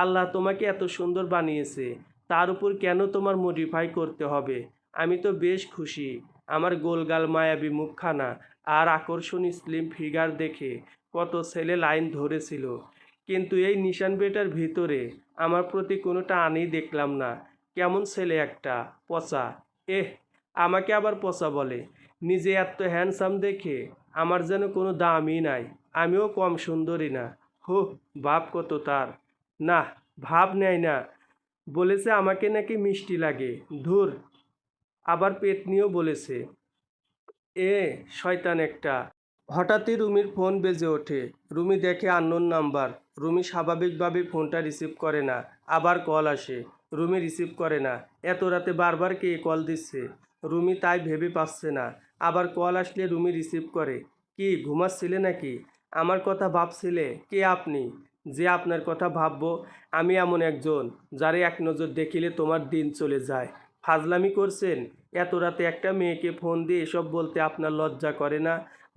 আল্লাহ তোমাকে এত সুন্দর বানিয়েছে, তার উপর কেন তোমার মডিফাই করতে হবে? আমি তো বেশ খুশি। আমার গোলগাল মায়াবী মুখখানা আর আকর্ষণী স্লিম ফিগার দেখে কত ছেলে লাইন ধরেছিল, কিন্তু এই নিশান বেটার ভিতরে আমার প্রতি কোনো টানই দেখলাম না। কেমন ছেলে একটা, পচা। এহ, আমাকে আবার পচা বলে? নিজে এত হ্যান্ডসাম দেখে আমার যেন কোনো দামই নাই। আমিও কম সুন্দরী না। হো, ভাব কত তার। না, ভাব নেয় না। বলেছে আমাকে নাকি মিষ্টি লাগে। ধুর, আবার পেট নিয়েও বলেছে। এ, শয়তান একটা। হঠাৎই রুমির ফোন বেজে ওঠে। রুমি দেখে আননোন নাম্বার। রুমি স্বাভাবিকভাবে ফোনটা রিসিভ করে না। আবার কল আসে। রুমি রিসিভ করে না। এত রাতে বারবার কে কল দিচ্ছে? রুমি তাই ভেবে পাচ্ছে না। আবার কল আসলে রুমি রিসিভ করে। কি ঘুমাচ্ছিলে নাকি? আমার কথা ভাবছিলে? কে আপনি যে আপনার কথা ভাববো? আমি এমন একজন যারে এক নজর দেখিলে তোমার দিন চলে যায়। ফাজলামি করছেন? এত রাতে একটা মেয়েকে ফোন দিয়ে এসব বলতে আপনার লজ্জা করে না?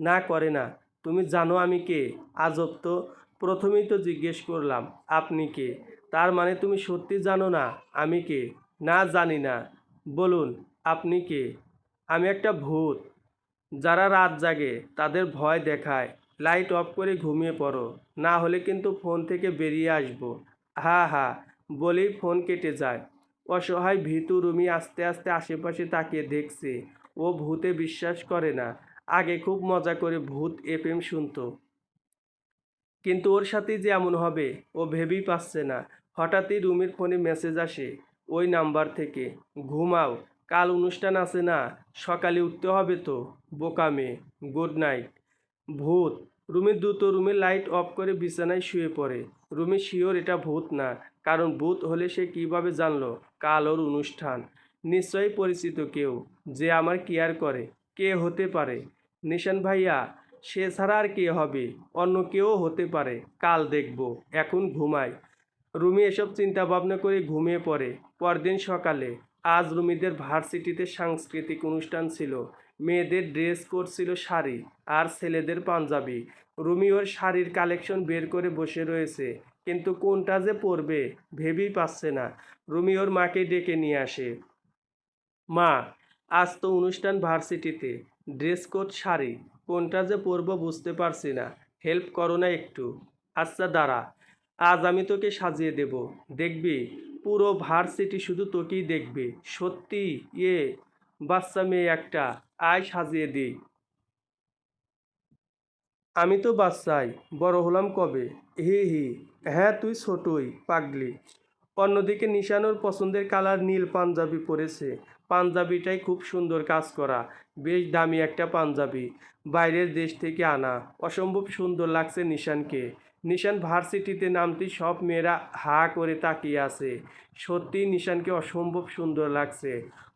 না করে না। তুমি জানো আমি কে? আজব তো। প্রথমেই তো জিজ্ঞেস করলাম আপনি কে, তার মানে তুমি সত্যি জানো না আমি কে? না, জানি না। বলুন, আপনি কে? আমি একটা ভূত। যারা রাত জাগে তাদের ভয় দেখায়। লাইট অফ করে ঘুমিয়ে পড়ো, না হলে কিন্তু ফোন থেকে বেরিয়ে আসবো। হা হা বলেই ফোন কেটে যায়। অসহায় ভীতু রুমি আস্তে আস্তে আশেপাশে তাকিয়ে দেখছে। ও ভূতে বিশ্বাস করে না। আগে খুব মজা করে ভূত এফএম শুনতো, কিন্তু ওর সাথেই যে এমন হবে ও ভেবেই পাচ্ছে না। হঠাৎই রুমির ফোনে মেসেজ আসে ওই নাম্বার থেকে। ঘুমাও, কাল অনুষ্ঠান আছে না, সকালে উঠতে হবে তো। বোকা মেয়ে, গুড নাইট। ভূত। রুমি দ্রুত রুমের লাইট অফ করে বিছানায় শুয়ে পড়ে। রুমি শিওর এটা ভূত না, কারণ ভূত হলে সে কিভাবে জানলো কাল ওর অনুষ্ঠান। নিশ্চয়ই পরিচিত কেউ, যে আমার কেয়ার করে। কে হতে পারে? নিশান ভাইয়া। সে ছাড়া আর কে হবে? অন্য কেউ হতে পারে, কাল দেখব, এখন ঘুমাই। রুমি এসব চিন্তা ভাবনা করে ঘুমিয়ে পড়ে। পরদিন সকালে, আজ রুমিদের ভার্সিটিতে সাংস্কৃতিক অনুষ্ঠান ছিল। মেয়েদের ড্রেস কোড ছিল শাড়ি, আর ছেলেদের পাঞ্জাবি। রুমি ওর শাড়ির কালেকশন বের করে বসে রয়েছে, কিন্তু কোনটা যে পরবে ভেবেই পাচ্ছে না। রুমি ওর মাকে ডেকে নিয়ে আসে। মা, আজ তো অনুষ্ঠান ভার্সিটিতে, ড্রেস কোড শাড়ি, কোনটা যে পরবো বুঝতে পারছি না, হেল্প করো না একটু? আচ্ছা দাঁড়া, আজ আমি তোকে সাজিয়ে দেব, দেখবি পুরো ভার্সিটি শুধু তোকেই দেখবে। সত্যি? ইয়ে, বাচ্চা মেয়ে একটা, আয় সাজিয়ে দিই। আমি তো বাচ্চাই, বড় হলাম কবে? হি হি। হ্যাঁ, তুই ছোটই, পাগলি। অন্যদিকে নিশানোর পছন্দের কালার নীল পাঞ্জাবি পরেছে। পাঞ্জাবিটাই খুব সুন্দর কাজ করা, বেশ দামি একটা পাঞ্জাবি, বাইরের দেশ থেকে আনা। অসম্ভব সুন্দর লাগছে নিশানকে। নিশান ভার্সিটিতে নামতেই সব মেয়েরা হা করে তাকিয়ে আছে। সত্যি নিশানকে অসম্ভব সুন্দর লাগছে।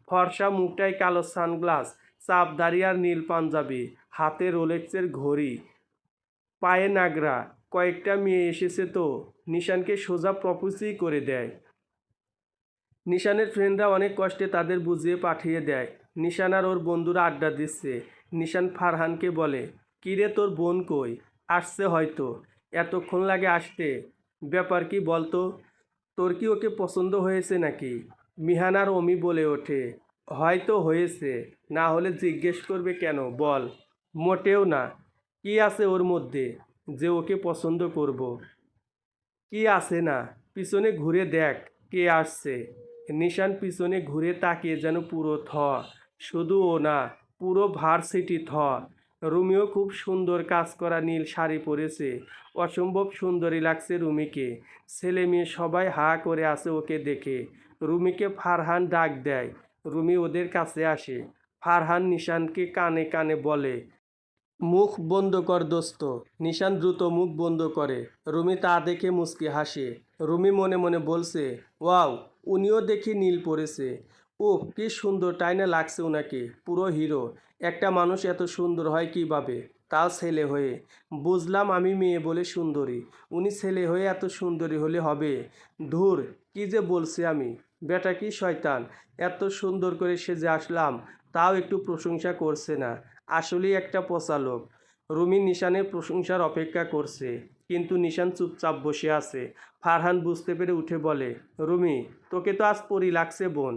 ফর্সা মুখটায় কালো সানগ্লাস, চাপ দাড়ি আর নীল পাঞ্জাবি, হাতে রোলেক্সের ঘড়ি, পায়ে নাগরা। কয়েকটা মেয়ে এসেছে তো, নিশানকে সোজা প্রপোজই করে দেয়। নিশানের ফ্রেন্ডরা অনেক কষ্টে তাদের বুঝিয়ে পাঠিয়ে দেয়। নিশান আর ওর বন্ধুরা আড্ডা দিচ্ছে। নিশান ফারহানকে বলে, কিরে তোর বোন কই? আসছে হয়তো। এতক্ষণ লাগে আসতে? ব্যাপার কি বলতো? তোর কি ওকে পছন্দ হয়েছে নাকি? মিহান আর অমি বলে ওঠে, হয়তো হয়েছে, না হলে জিজ্ঞেস করবে কেন বল? মোটেও না। কি আছে ওর মধ্যে যে ওকে পছন্দ করব? কি আছে না? পিছনে ঘুরে দেখ কে আসছে। নিশান পিছনে ঘুরে তাকিয়ে যেন পুরো শুধু ও না, পুরো ভার্সিটি রুমিও খুব সুন্দর কাজ করা নীল শাড়ি পরেছে। অসম্ভব সুন্দরী লাগছে রুমিকে। ছেলে মেয়ে সবাই হা করে আছে ওকে দেখে। রুমিকে ফারহান ডাক দেয়। রুমি ওদের কাছে আসে। ফারহান নিশানকে কানে কানে বলে, মুখ বন্ধ কর দোস্ত। নিশান দ্রুত মুখ বন্ধ করে। রুমি তা দেখে মুচকি হাসে। রুমি মনে মনে বলছে, ওয়াও, উনিও দেখি নীল পরেছে। ওহ, কি সুন্দর তাই না লাগছে ওনাকে, পুরো হিরো। একটা মানুষ এত সুন্দর হয় কিভাবে, তাও ছেলে হয়ে। বুঝলাম আমি মেয়ে বলে সুন্দরী, উনি ছেলে হয়ে এত সুন্দরী হলে হবে? ধুর, কি যে বলছি আমি। বেটা কি শয়তান, এত সুন্দর করে সেজে আসলাম, তাও একটু প্রশংসা করছে না। আসলেই একটা পচা লোক। রুমি নিশানের প্রশংসার অপেক্ষা করছে, কিন্তু নিশান চুপচাপ বসে আছে। ফারহান বুঝতে পেরে উঠে বলে, রুমি, তোকে তো আজ পরী লাগছে বোন।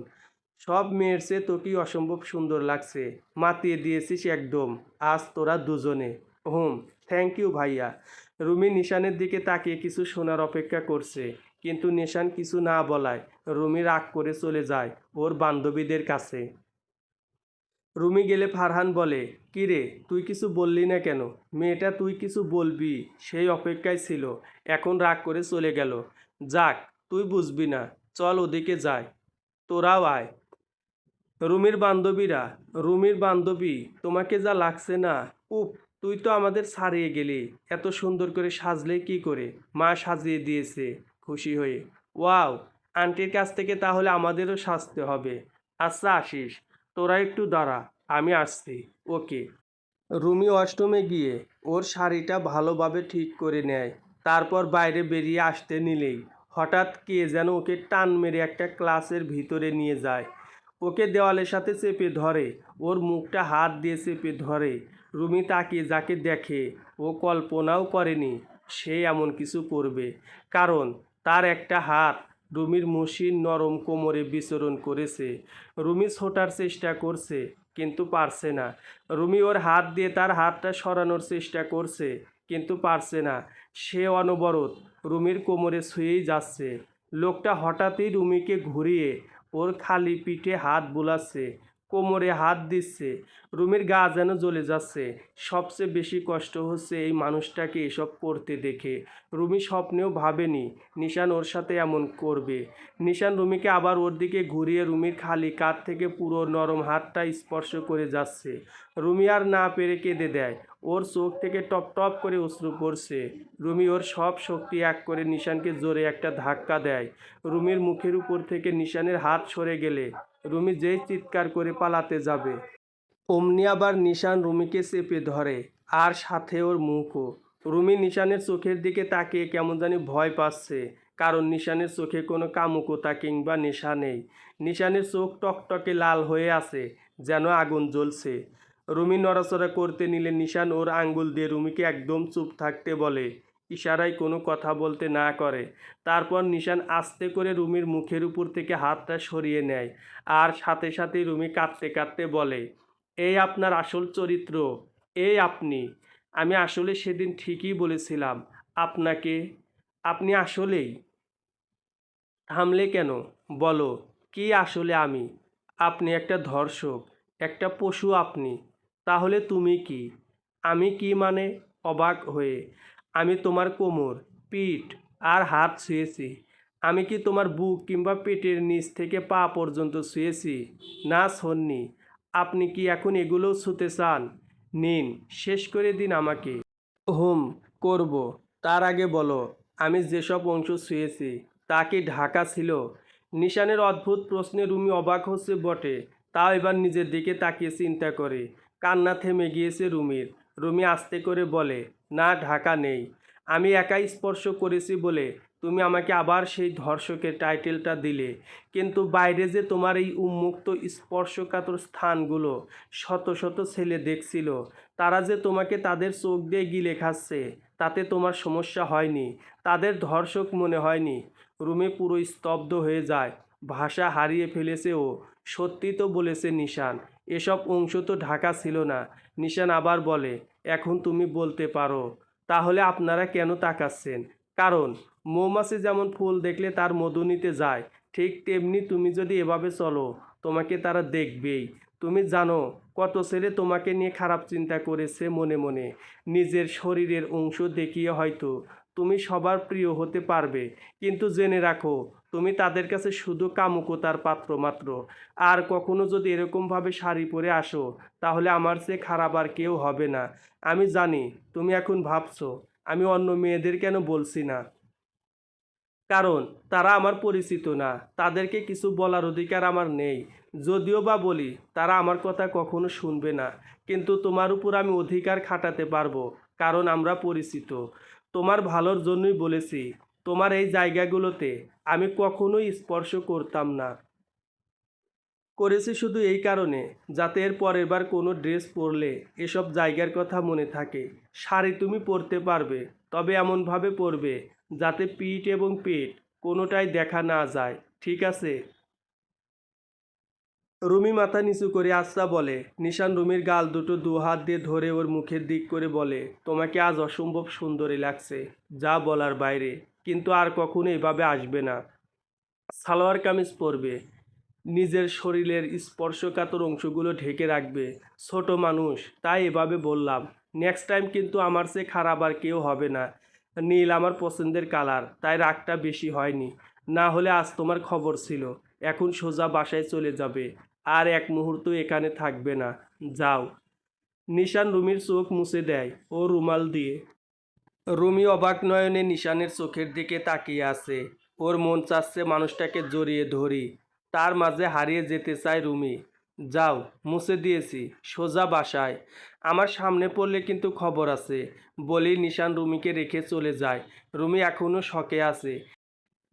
সব মেয়ের চেয়ে তোকেই অসম্ভব সুন্দর লাগছে। মাতিয়ে দিয়েছিস একদম আজ তোরা দুজনে। হুম, থ্যাংক ইউ ভাইয়া। রুমি নিশানের দিকে তাকিয়ে কিছু শোনার অপেক্ষা করছে, কিন্তু নিশান কিছু না বলায় রুমি রাগ করে চলে যায় ওর বান্ধবীদের কাছে। রুমি গেলে ফারহান বলে, কিরে তুই কিছু বললি না কেন? মেয়েটা তুই কিছু বলবি সেই অপেক্ষায় ছিল, এখন রাগ করে চলে গেল। যাক, তুই বুঝবি না, চল ওদিকে যাই। তোরাও আয়। রুমির বান্ধবীরা, রুমির বান্ধবী, তোমাকে যা লাগছে না, উফ, তুই তো আমাদের ছাড়িয়ে গেলি। এত সুন্দর করে সাজলে কি করে? মা সাজিয়ে দিয়েছে খুশি হয়ে। ওয়াও, আন্টির কাছ থেকে তাহলে আমাদেরও সাজতে হবে। আচ্ছা আসিস, তোরা একটু দাঁড়া, আমি আসছি। ওকে। রুমি ওয়াশরুমে গিয়ে ওর শাড়িটা ভালোভাবে ঠিক করে নেয়। তারপর বাইরে বেরিয়ে আসতে নিলেই হঠাৎ কে যেন ওকে টান মেরে একটা ক্লাসের ভিতরে নিয়ে যায়। ওকে দেওয়ালের সাথে চেপে ধরে, ওর মুখটা হাত দিয়ে চেপে ধরে। রুমি তাকিয়ে যাকে দেখে, ও কল্পনাও করেনি সে এমন কিছু করবে, কারণ তার একটা হাত রুমির মসৃণ নরম কোমরে বিচরণ করেছে। রুমি ছোটার চেষ্টা করছে কিন্তু পারছে না। রুমি ওর হাত দিয়ে তার হাতটা সরানোর চেষ্টা করছে কিন্তু পারছে না। সে অনবরত রুমির কোমরে ছুঁয়েই যাচ্ছে। লোকটা হঠাৎই রুমিকে ঘুরিয়ে ওর খালি পিঠে হাত বুলাচ্ছে, কোমরে হাত দিচ্ছে। রুমির গা যেন জ্বলে যাচ্ছে। সবচেয়ে বেশি কষ্ট হচ্ছে এই মানুষটাকে এসব করতে দেখে। রুমি স্বপ্নেও ভাবেনি নিশান ওর সাথে এমন করবে। নিশান রুমিকে আবার ওর দিকে ঘুরিয়ে রুমির খালি কাঁধ থেকে পুরো নরম হাতটা স্পর্শ করে যাচ্ছে। রুমি আর না পেরে কেঁদে দেয়। ওর চোখ থেকে টপ টপ করে অশ্রু পড়ছে। রুমি ওর সব শক্তি এক করে নিশানকে জোরে একটা ধাক্কা দেয়। রুমির মুখের উপর থেকে নিশানের হাত সরে গেলে রুমি যেই চিৎকার করে পালাতে যাবে, অমনি আবার নিশান রুমিকে চেপে ধরে, আর সাথে ওর মুখও। রুমি নিশানের চোখের দিকে তাকিয়ে কেমন জানি ভয় পাচ্ছে, কারণ নিশানের চোখে কোনো কামুকতা কিংবা নেশা নেই। নিশানের চোখ টকটকে লাল হয়ে আছে, যেন আগুন জ্বলছে। রুমি নড়াচড়া করতে নিলে নিশান ওর আঙ্গুল দিয়ে রুমিকে একদম চুপ থাকতে বলে, ইশারায় কোনো কথা বলতে না করে। তারপর নিশান আস্তে করে রুমির মুখের উপর থেকে হাতটা সরিয়ে নেয়, আর সাথে সাথেই রুমি কাঁদতে কাঁদতে বলে, এই আপনার আসল চরিত্র, এই আপনি। আমি আসলে সেদিন ঠিকই বলেছিলাম আপনাকে। আপনি আসলেই। থামলে কেন? বলো, কি আসলে আমি? আপনি একটা ধর্ষক, একটা পশু আপনি। তাহলে তুমি কি? আমি কি মানে? অবাক হয়ে। আমি তোমার কোমর, পিঠ আর হাত ছুঁয়েছি। আমি কি তোমার বুক কিংবা পেটের নিচ থেকে পা পর্যন্ত ছুঁয়েছি? না ছন্নি। আপনি কি এখন এগুলোও ছুঁতে চান? নিন, শেষ করে দিন আমাকে। হুম, করব। তার আগে বলো, আমি যেসব অংশ ছুঁয়েছি তা কি ঢাকা ছিল? নিশানের অদ্ভুত প্রশ্নে রুমি অবাক হচ্ছে বটে, তাও এবার নিজের দিকে তাকিয়ে চিন্তা করে। কান্না থেমে গিয়েছে রুমির। রুমি আস্তে করে বলে, না, ঢাকা নেই। আমি একাই স্পর্শ করেছি বলে তুমি আমাকে আবার সেই ধর্ষকের টাইটেলটা দিলে। কিন্তু বাইরে যে তোমার এই উন্মুক্ত স্পর্শকাতর স্থানগুলো শত শত ছেলে দেখছিল, তারা যে তোমাকে তাদের চোখ দিয়ে গিলে খাচ্ছে, তাতে তোমার সমস্যা হয়নি, তাদের ধর্ষক মনে হয়নি। রুমি পুরো স্তব্ধ হয়ে যায়। ভাষা হারিয়ে ফেলেছে ও। সত্যি তো বলেছে নিশান, এসব অংশ তো ঢাকা ছিল না। নিশান আবার বলে, এখন তুমি বলতে পারো। তাহলে আপনারা কেন তাকাচ্ছেন? কারণ মৌমাছি যেমন ফুল দেখলে তার মধু নিতে যায়, ঠিক তেমনি তুমি যদি এভাবে চলো, তোমাকে তারা দেখবেই। তুমি জানো কত ছেলে তোমাকে নিয়ে খারাপ চিন্তা করেছে মনে মনে। নিজের শরীরের অংশ দেখিয়ে হয়তো তুমি সবার প্রিয় হতে পারবে, কিন্তু জেনে রাখো তুমি তাদের কাছে শুধু কামুকতার পাত্র মাত্র। আর কখনো যদি এরকমভাবে শাড়ি পরে আসো, তাহলে আমার চেয়ে খারাপ আর কেউ হবে না। আমি জানি তুমি এখন ভাবছো আমি অন্য মেয়েদের কেন বলছি না, কারণ তারা আমার পরিচিত না, তাদেরকে কিছু বলার অধিকার আমার নেই। যদিও বা বলি, তারা আমার কথা কখনো শুনবে না। কিন্তু তোমার উপর আমি অধিকার খাটাতে পারবো, কারণ আমরা পরিচিত। তোমার ভালোর জন্যই বলেছি, তোমার এই জায়গাগুলোতে আমি কখনোই স্পর্শ করতাম না। করেছি শুধু এই কারণে, যাতে এর পরের বার কোনো ড্রেস পরলে এসব জায়গার কথা মনে থাকে। শাড়ি তুমি পরতে পারবে, তবে এমনভাবে পরবে যাতে পিঠ এবং পেট কোনোটাই দেখা না যায়, ঠিক আছে? রুমি মাথা নিচু করে আচ্ছা বলে। নিশান রুমির গাল দুটো দু হাত দিয়ে ধরে ওর মুখের দিক করে বলে, তোমাকে আজ অসম্ভব সুন্দরী লাগছে, যা বলার বাইরে। কিন্তু আর কখনো এভাবে আসবে না। সালোয়ার কামিজ পরবে, নিজের শরীরের স্পর্শকাতর অংশগুলো ঢেকে রাখবে। ছোট মানুষ, তাই এভাবে বললাম। নেক্সট টাইম কিন্তু আমার চেয়ে খারাপ আর কেউ হবে না। নীল আমার পছন্দের কালার, তাই রাগটা বেশি হয়নি। না হলে আজ তোমার খবর ছিল। এখন সোজা বাসায় চলে যাবে, আর এক মুহূর্ত এখানে থাকবে না। যাও। নিশান রুমির চোখ মুছে দেয় ও রুমাল দিয়ে। রুমি অবাক নয়নে নিশানের চোখের দিকে তাকিয়ে আছে। ওর মন চাচ্ছে মানুষটাকে জড়িয়ে ধরি, তার মাঝে হারিয়ে যেতে চায় রুমি। যাও, মুছে দিয়েছি, সোজা বাসায়। আমার সামনে পড়লে কিন্তু খবর আছে, বলেই নিশান রুমিকে রেখে চলে যায়। রুমি এখনও শকে আছে,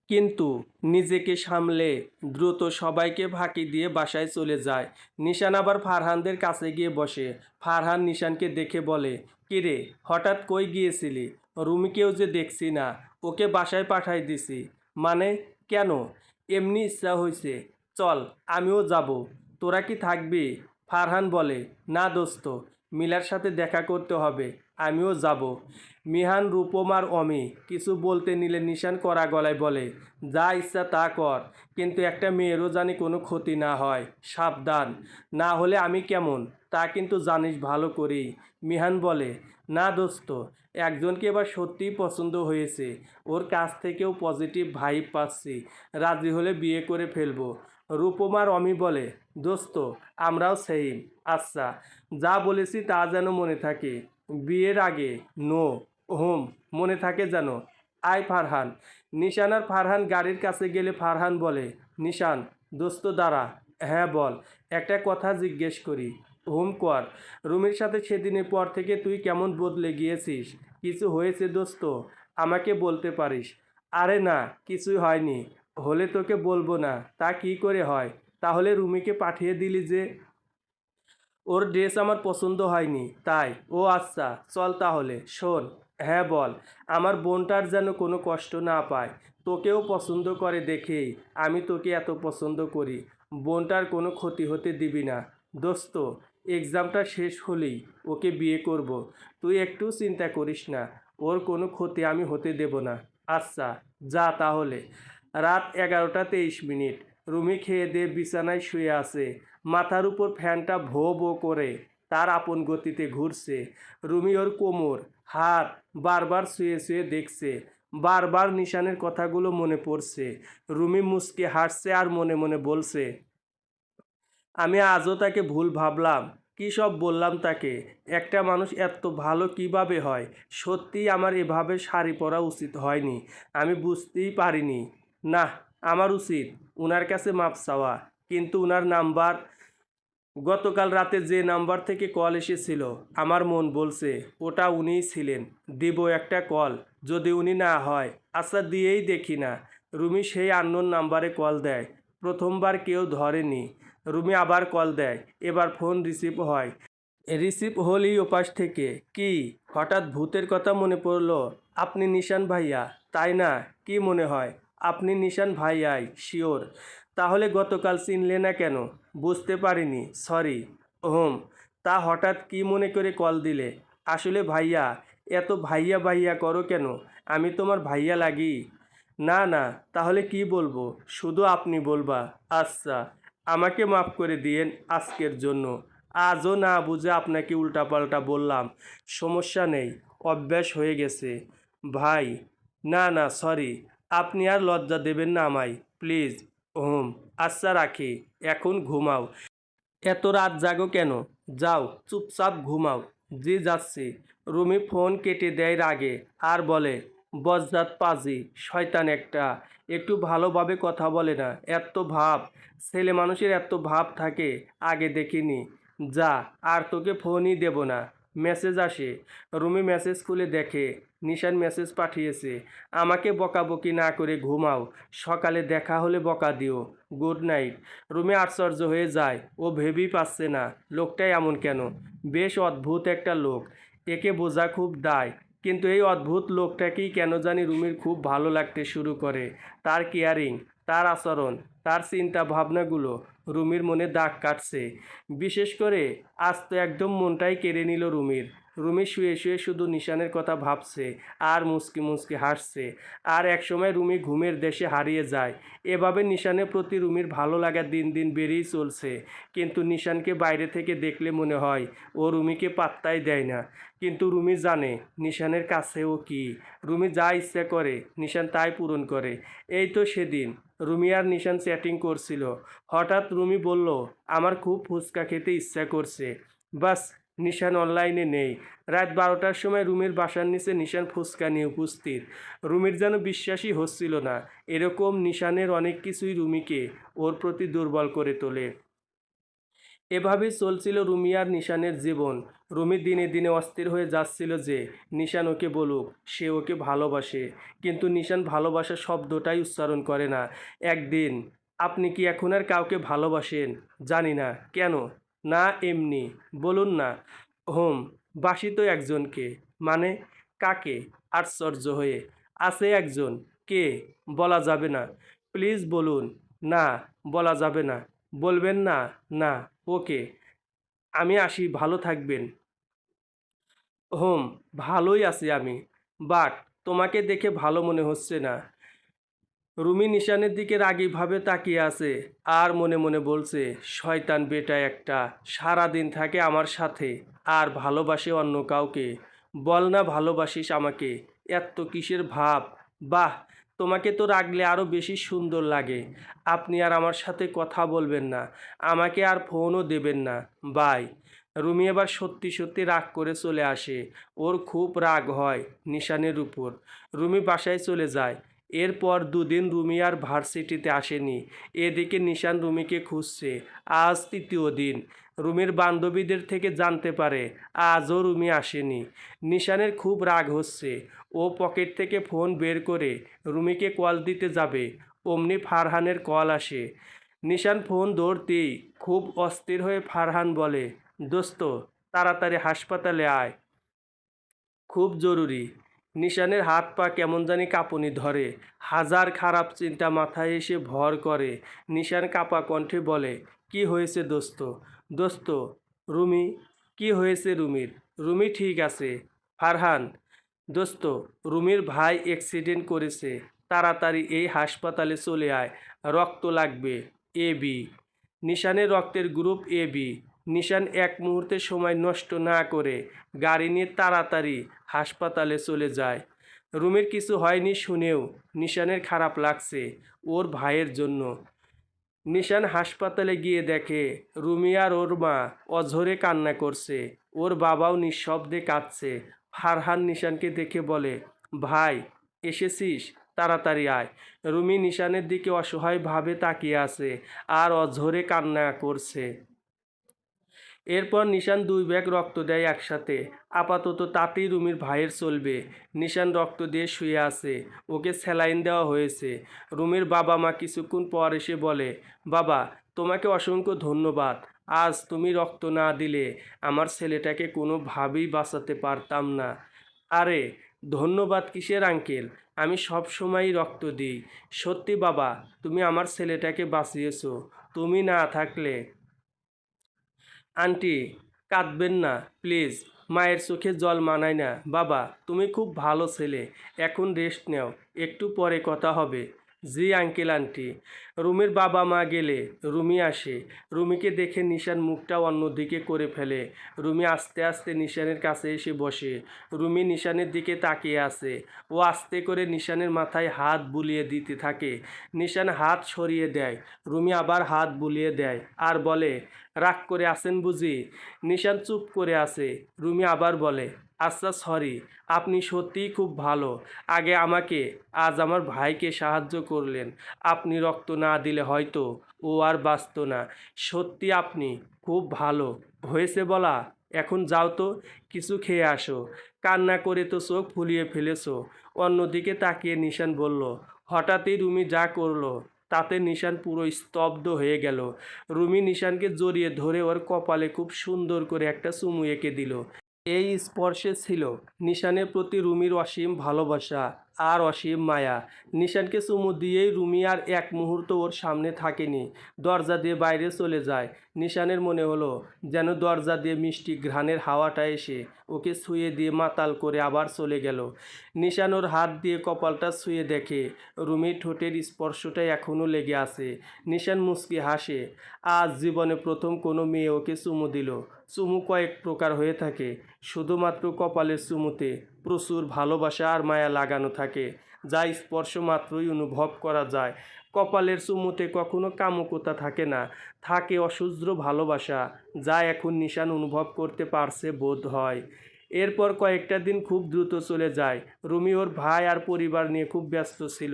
কিন্তু নিজেকে সামলে দ্রুত সবাইকে ফাঁকি দিয়ে বাসায় চলে যায়। নিশান আবার ফারহানদের কাছে গিয়ে বসে। ফারহান নিশানকে দেখে বলে, কিরে, হঠাৎ কই গিয়েছিলি? রুমিকেও যে দেখছি না, ওকে বাসায় পাঠাই দিছি। মানে? কেন? এমনি ইচ্ছা হয়েছে। চল, আমিও যাব। তোরা কি থাকবি? ফারহান বলে, না দোস্ত, মিলার সাথে দেখা করতে হবে, আমিও যাব। মিহান, রূপম আর অমি কিছু বলতে নিলে নিশান কড়া গলায় বলে, যা ইচ্ছা তা কর, কিন্তু একটা মেয়েরও জানি কোনো ক্ষতি না হয়, সাবধান। না হলে আমি কেমন তা কিন্তু জানিস ভালো করেই। মিহান বলে, না দোস্ত, একজনকে এবার সত্যিই পছন্দ হয়েছে, ওর কাছ থেকেও পজিটিভ ভাইব পাচ্ছি, রাজি হলে বিয়ে করে ফেলবো। রূপমার অমি বলে, দোস্ত, আমরাও সেইম। আচ্ছা, যা বলেছি তা যেন মনে থাকে। বিয়ের আগে নো হোম মনে থাকে যেন। আয় ফারহান। নিশান আর ফারহান গাড়ির কাছে গেলে ফারহান বলে, নিশান, দোস্ত দাঁড়া। হ্যাঁ বল, একটা কথা জিজ্ঞেস করি। হুম কর। রুমির সাথে সেদিনের পর থেকে তুই কেমন বদলে গিয়েছিস? কিছু হয়েছে দোস্ত? আমাকে বলতে পারিস। আরে না, কিছুই হয়নি। হলে তোকে বলবো না, তা কি করে হয়? তাহলে রুমিকে পাঠিয়ে দিলি যে? ওর ড্রেস আমার পছন্দ হয়নি তাই। ও আচ্ছা, চল তাহলে। শোন। হ্যাঁ বল। আমার বোনটার যেন কোনো কষ্ট না পায়। তোকেও পছন্দ করে দেখেই আমি তোকে এত পছন্দ করি। বোনটার কোনো ক্ষতি হতে দিবি না দোস্ত। এক্সামটা শেষ হলেই ওকে বিয়ে করব। তুই একটু চিন্তা করিস না, ওর কোনো ক্ষতি আমি হতে দেব না। আচ্ছা, যা তাহলে। রাত 11টা 23 মিনিট। রুমি খেয়ে দিয়ে বিছানায় শুয়ে আছে। মাথার উপর ফ্যানটা ভো ভো করে তার আপন গতিতে ঘুরছে। রুমি ওর কোমর, হাত বারবার শুয়ে শুয়ে দেখছে। বারবার নিশানের কথাগুলো মনে পড়ছে। রুমি মুচকে হাসছে আর মনে মনে বলছে, আমি আজও তাকে ভুল ভাবলাম। কী সব বললাম তাকে। একটা মানুষ এত ভালো কিভাবে হয়? সত্যিই আমার এভাবে শাড়ি পরা উচিত হয়নি। আমি বুঝতেই পারিনি। না, আমার উচিত উনার কাছে মাপ চাওয়া। কিন্তু উনার নাম্বার, গতকাল রাতে যে নাম্বার থেকে কল এসেছিল, আমার মন বলছে ওটা উনিই ছিলেন। দিব একটা কল, যদি উনি না হয়। আচ্ছা, দিয়েই দেখি না। রুমি সেই আননোন নাম্বারে কল দেয়। প্রথমবার কেউ ধরেনি। রুমি আবার কল দেয়। এবার ফোন রিসিভ হয়। রিসিভ হলেই ওপাশ থেকে, কি হঠাৎ ভূতের কথা মনে পড়ল? আপনি নিশান ভাইয়া, তাই না? কি মনে হয় আপনি নিশান ভাইয়াই? শিওর? তাহলে গতকাল চিনলে না কেন? বুঝতে পারিনি, সরি। ওহম, তা হঠাৎ কি মনে করে কল দিলে? আসলে ভাইয়া, এত ভাইয়া ভাইয়া করো কেন? আমি তোমার ভাইয়া লাগি? না না, তাহলে কি বলবো? শুধু আপনি বলবা। আচ্ছা, আমাকে মাফ করে দিয়েন আজকের জন্য। আজও না বুঝে আপনাকে উল্টাপাল্টা বললাম। সমস্যা নেই, অভ্যাস হয়ে গেছে। ভাই, না না, সরি। আপনি আর লজ্জা দেবেন না আমায়, প্লিজ। হুম, আচ্ছা রাখি। এখন ঘুমাও। এত রাত জাগো কেন? যাও, চুপচাপ ঘুমাও। জি যাচ্ছি। রুমি ফোন কেটে দেয় রাগে আর বলে, বজ্জাত পাজি, শয়তান একটা। একটু ভালোভাবে কথা বলে না, এত ভাব। ছেলে মানুষের এত ভাব থাকে, আগে দেখিনি। যা, আর তোকে ফোনই দেব না। মেসেজ আসে। রুমি মেসেজ খুলে দেখে নিশান মেসেজ পাঠিয়েছে, আমাকে বকাবকি না করে ঘুমাও, সকালে দেখা হলে বকা দিও। Good night. রুমি আশ্চর্য হয়ে যায়। ও ভেবেই পাচ্ছে না লোকটা এমন কেন। বেশ অদ্ভুত একটা লোক। একে বোঝা খুব দায়। কিন্তু এই অদ্ভুত লোকটাকেই কেন জানি রুমির খুব ভালো লাগতে শুরু করে। তার কেয়ারিং, তার আচরণ, তার চিন্তা ভাবনাগুলো রুমির মনে দাগ কাটছে। বিশেষ করে আজ তো একদম মনটাই কেড়ে নিল রুমির। রুমি শুয়ে শুয়ে শুধু নিশানের কথা ভাবছে আর মুচকি মুচকি হাসছে। আর একসময় রুমি ঘুমের দেশে হারিয়ে যায়। এভাবে নিশানের প্রতি রুমির ভালো লাগা দিন দিন বেড়েই চলছে। কিন্তু নিশানকে বাইরে থেকে দেখলে মনে হয় ও রুমিকে পাত্তাই দেয় না। কিন্তু রুমি জানে নিশানের কাছে ও কি। রুমি যা ইচ্ছা করে নিশান তাই পূরণ করে। এই তো সেদিন রুমি আর নিশান চ্যাটিং করছিল। হঠাৎ রুমি বলল, আমার খুব ফুচকা খেতে ইচ্ছা করছে। বাস, নিশান অনলাইনে নেই। রাত 12টার সময় রুমির বাসার নিচে নিশান ফুচকা নিয়ে উপস্থিত। রুমির যেন বিশ্বাসই হচ্ছিল না। এরকম নিশানের অনেক কিছুই রুমিকে ওর প্রতি দুর্বল করে তোলে। এভাবেই চলছিল রুমি আর নিশানের জীবন। রুমি দিনে দিনে অস্থির হয়ে যাচ্ছিল যে নিশান ওকে বলুক সে ওকে ভালোবাসে, কিন্তু নিশান ভালোবাসা শব্দটাই উচ্চারণ করে না। একদিন, আপনি কি এখন আর কাউকে ভালোবাসেন? জানি না। কেন? না এমনি, বলুন না। হুম, বাসি তো একজনকে। মানে? কাকে? আশ্চর্য হয়ে, আছে একজন। কে? বলা যাবে না। প্লিজ বলুন। না, বলা যাবে না। বলবেন না? না। ওকে, আমি আসি, ভালো থাকবেন। হুম, ভালোই আছি আমি। বাট তোমাকে দেখে ভালো মনে হচ্ছে না। রুমি নিশানের দিকে রাগীভাবে তাকিয়ে আছে আর মনে মনে বলছে, শয়তান বেটা একটা, সারাদিন থাকে আমার সাথে আর ভালোবাসে অন্য কাউকে। বল না ভালোবাসিস আমাকে, এত কিসের ভাব? বাহ, তোমাকে তো রাগলে আরও বেশি সুন্দর লাগে। আপনি আর আমার সাথে কথা বলবেন না, আমাকে আর ফোনও দেবেন না। বাই। রুমি এবার সত্যি সত্যি রাগ করে চলে আসে। ওর খুব রাগ হয় নিশানের উপর। রুমি বাসায় চলে যায়। এরপর দুদিন রুমি আর ভার্সিটিতে আসেনি। এদিকে নিশান রুমিকে খুঁজছে। আজ তৃতীয় দিন। রুমির বান্ধবীদের থেকে জানতে পারে আজও রুমি আসেনি। নিশানের খুব রাগ হচ্ছে। ও পকেট থেকে ফোন বের করে রুমিকে কল দিতে যাবে, অমনি ফারহানের কল আসে। নিশান ফোন ধরতেই খুব অস্থির হয়ে ফারহান বলে, দোস্ত, তাড়াতাড়ি হাসপাতালে আয়, খুব জরুরি। নিশানের হাত পা কেমন জানি কাঁপুনি ধরে। হাজার খারাপ চিন্তা মাথায় এসে ভর করে। নিশান কাঁপা কণ্ঠে বলে, কি হয়েছে দোস্ত? দোস্ত, রুমি, কি হয়েছে রুমির? রুমি ঠিক আছে। ফারহান, দোস্ত, রুমির ভাই অ্যাক্সিডেন্ট করেছে, তাড়াতাড়ি এই হাসপাতালে চলে আয়, রক্ত লাগবে। A B. নিশানের রক্তের গ্রুপ এ বি। নিশান এক মুহূর্তে সময় নষ্ট না করে গাড়ি নিয়ে তাড়াতাড়ি হাসপাতালে চলে যায়। রুমির কিছু হয়নি শুনেও নিশানের খারাপ লাগছে ওর ভাইয়ের জন্য। নিশান হাসপাতালে গিয়ে দেখে রুমি আর ওর মা অঝরে কান্না করছে। ওর বাবাও নিঃশব্দে কাঁদছে। ফারহান নিশানকে দেখে বলে, ভাই, এসেছিস, তাড়াতাড়ি আয়। রুমি নিশানের দিকে অসহায়ভাবে তাকিয়ে আছে আর অঝরে কান্না করছে। এরপর নিশান 2 ব্যাগ রক্ত দেয় একসাথে। আপাতত তাতেই রুমির ভাইয়ের চলবে। নিশান রক্ত দিয়ে শুয়ে আছে, ওকে স্যালাইন দেওয়া হয়েছে। রুমির বাবা মা কিছুক্ষণ পর এসে বলে, বাবা, তোমাকে অসংখ্য ধন্যবাদ। আজ তুমি রক্ত না দিলে আমার ছেলেটাকে কোনোভাবেই বাঁচাতে পারতাম না। আরে, ধন্যবাদ কিসের আঙ্কেল, আমি সব সময়ই রক্ত দিই। সত্যি বাবা, তুমি আমার ছেলেটাকে বাঁচিয়েছো। তুমি না থাকলে। আন্টি, কাঁদবেন না প্লিজ, মায়ের চোখে জল মানায় না। বাবা, তুমি খুব ভালো ছেলে, এখন রেস্ট নাও, একটু পরে কথা হবে। জি আঙ্কেল আন্টি। রুমির বাবা মা গেলে রুমি আসে। রুমিকে দেখে নিশান মুখটা অন্যদিকে করে ফেলে। রুমি আস্তে আস্তে নিশানের কাছে এসে বসে। রুমি নিশানের দিকে তাকিয়ে আছে। ও আস্তে করে নিশানের মাথায় হাত বুলিয়ে দিতে থাকে। নিশান হাত সরিয়ে দেয়। রুমি আবার হাত বুলিয়ে দেয় আর বলে, রাগ করে আছেন বুঝি? নিশান চুপ করে আছে। রুমি আবার বলে, আচ্ছা সরি, আপনি সত্যিই খুব ভালো। আগে আমাকে, আজ আমার ভাইকে সাহায্য করলেন। আপনি রক্ত না দিলে হয়তো ও আর বাঁচত না। সত্যি আপনি খুব ভালো। হয়েছে বলা, এখন যাও তো, কিছু খেয়ে আসো। কান্না করে তো চোখ ফুলিয়ে ফেলেছো। অন্যদিকে তাকিয়ে নিশান বলল। হঠাৎই রুমি যা করলো তাতে নিশান পুরো স্তব্ধ হয়ে গেল। রুমি নিশানকে জড়িয়ে ধরে ওর কপালে খুব সুন্দর করে একটা চুমু এঁকে দিল। এই স্পর্শে ছিল নিশানের প্রতি রুমির অসীম ভালোবাসা আর অসীম মায়া। নিশানকে চুমু দিয়েই রুমি আর এক মুহূর্ত ওর সামনে থাকেনি, দরজা দিয়ে বাইরে চলে যায়। নিশানের মনে হলো যেন দরজা দিয়ে মিষ্টি ঘ্রাণের হাওয়াটা এসে ওকে ছুঁয়ে দিয়ে মাতাল করে আবার চলে গেল। নিশান ওর হাত দিয়ে কপালটা ছুঁয়ে দেখে রুমির ঠোঁটের স্পর্শটা এখনও লেগে আছে। নিশান মুচকি হাসে। আজ জীবনে প্রথম কোনো মেয়ে ওকে চুমু দিল। চুমু কয়েক প্রকার হয়ে থাকে। শুধুমাত্র কপালের চুমুতে প্রচুর ভালোবাসা আর মায়া লাগানো থাকে, যা স্পর্শ মাত্রই অনুভব করা যায়। কপালের চুমুতে কখনো কামুকতা থাকে না, থাকে অসহ্য ভালোবাসা, যা এখন নিশান অনুভব করতে পারছে বোধ হয়। এরপর কয়েকটা দিন খুব দ্রুত চলে যায়। রুমি ওর ভাই আর পরিবার নিয়ে খুব ব্যস্ত ছিল,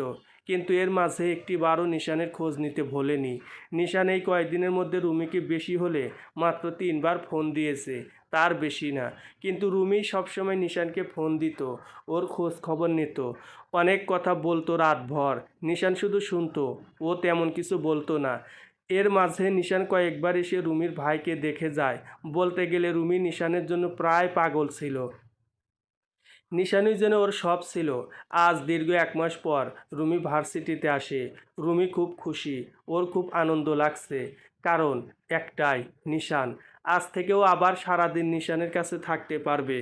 কিন্তু এর মাঝে একটিবারও নিশানের খোঁজ নিতে ভোলেনি। নিশান এই কয়েকদিনের মধ্যে রুমিকে বেশি হলে মাত্র 3বার ফোন দিয়েছে, তার বেশি না। কিন্তু রুমি সবসময় নিশানকে ফোন দিত, ওর খোঁজ খবর নিত, অনেক কথা বলতো রাতভর। নিশান শুধু শুনতো, ও তেমন কিছু বলতো না। এর মাঝে নিশান কয়েকবার এসে রুমির ভাইকে দেখে যায়। বলতে গেলে রুমি নিশানের জন্য প্রায় পাগল ছিল। নিশানই যেন ওর সব ছিল। আজ দীর্ঘ 1 মাস পর রুমি ভার্সিটিতে আসে। রুমি খুব খুশি, ওর খুব আনন্দ লাগছে। কারণ একটাই, নিশান। আজ থেকেও আবার সারাদিন নিশানের কাছে থাকতে পারবে,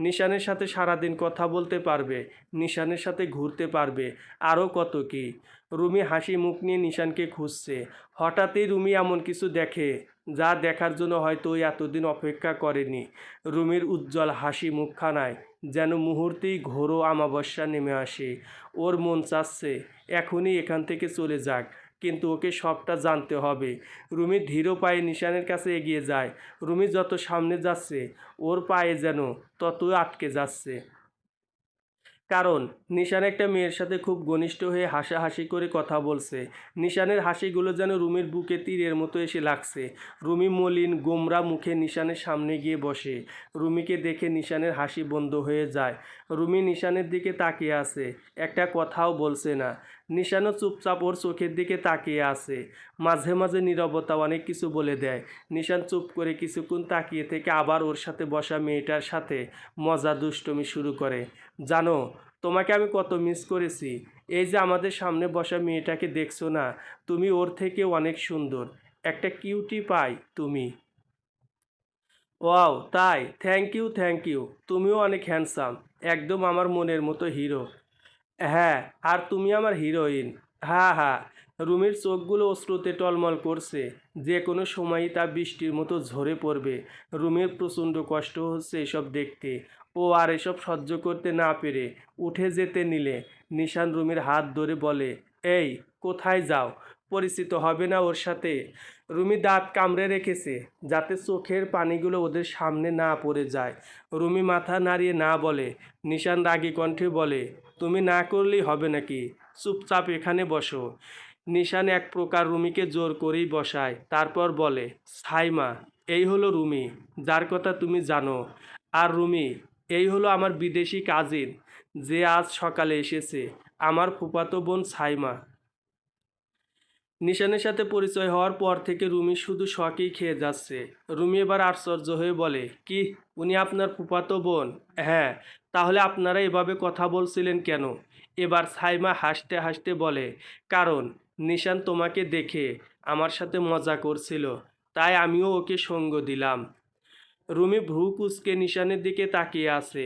নিশানের সাথে সারাদিন কথা বলতে পারবে, নিশানের সাথে ঘুরতে পারবে, আরও কত কী। রুমি হাসি মুখ নিয়ে নিশানকে খুঁজছে। হঠাৎই রুমি এমন কিছু দেখে যা দেখার জন্য হয়তো ওই এতদিন অপেক্ষা করেনি। রুমির উজ্জ্বল হাসি মুখখানায় যেন মুহূর্তেই ঘোর আমাবস্যা নেমে আসে। ওর মন চাচ্ছে এখনই এখান থেকে চলে যাক, কিন্তু ওকে সবটা জানতে হবে। রুমি ধীর পায়ে নিশানের কাছে এগিয়ে যায়। রুমি যত সামনে যাচ্ছে ওর পায়ে যেন ততই আটকে যাচ্ছে। কারণ নিশান একটা মেয়ের সাথে খুব ঘনিষ্ঠ হয়ে হাসাহাসি করে কথা বলছে। নিশানের হাসিগুলো যেন রুমির বুকে তীরের মতো এসে লাগছে। রুমি মলিন গোমরা মুখে নিশানের সামনে গিয়ে বসে। রুমিকে দেখে নিশানের হাসি বন্ধ হয়ে যায়। রুমি নিশানের দিকে তাকিয়ে আছে, একটা কথাও বলছে না। নিশানও চুপচাপ ওর চোখের দিকে তাকিয়ে আছে। মাঝে মাঝে নীরবতা অনেক কিছু বলে দেয়। নিশান চুপ করে কিছুক্ষণ তাকিয়ে থেকে আবার ওর সাথে বসা মেয়েটার সাথে মজা দুষ্টুমি শুরু করে। জানো, তোমাকে আমি কত মিস করেছি। এই যে আমাদের সামনে বসা মেয়েটাকে দেখছো না, তুমি ওর থেকে অনেক সুন্দর, একটা কিউটি পাই তুমি। ওয়াও, তাই? Thank you, thank you. তুমিও অনেক হ্যান্ডসাম, একদম আমার মনের মতো হিরো। হ্যাঁ, আর তুমি আমার হিরোইন। হ্যাঁ হ্যাঁ। রুমির চোখগুলো অশ্রুতে টলমল করছে। যে কোনো সময়ই তা বৃষ্টির মতো ঝরে পড়বে। রুমির প্রচণ্ড কষ্ট হচ্ছে এসব দেখতে। ও আর এসব সহ্য করতে না পেরে উঠে যেতে নিলে নিশান রুমির হাত ধরে বলে, এই, কোথায় যাও? পরিচিত হবে না ওর সাথে? রুমি দাঁত কামড়ে রেখেছে যাতে চোখের পানিগুলো ওদের সামনে না পড়ে যায়। রুমি মাথা নাড়িয়ে না বলে। নিশান রাগী কণ্ঠে বলে, তুমি না করলেই হবে নাকি? চুপচাপ এখানে বসো। নিশান এক প্রকার রুমিকে জোর করেই বসায়, তারপর বলে, সাইমা, এই হলো রুমি, যার কথা তুমি জানো। আর রুমি, এই হলো আমার বিদেশি কাজিন, যে আজ সকালে এসেছে, আমার ফুফাতো বোন সাইমা। নিশানের সাথে পরিচয় হওয়ার পর থেকে রুমি শুধু শখেই খেয়ে যাচ্ছে। রুমি এবার আশ্চর্য হয়ে বলে, কি, উনি আপনার ফুফাতো বোন? হ্যাঁ। তাহলে আপনারা এভাবে কথা বলছিলেন কেন? এবার সাইমা হাসতে হাসতে বলে, কারণ নিশান তোমাকে দেখে আমার সাথে মজা করছিল, তাই আমিও ওকে সঙ্গ দিলাম। রুমি ভ্রু কুঁচকে নিশানের দিকে তাকিয়ে আছে।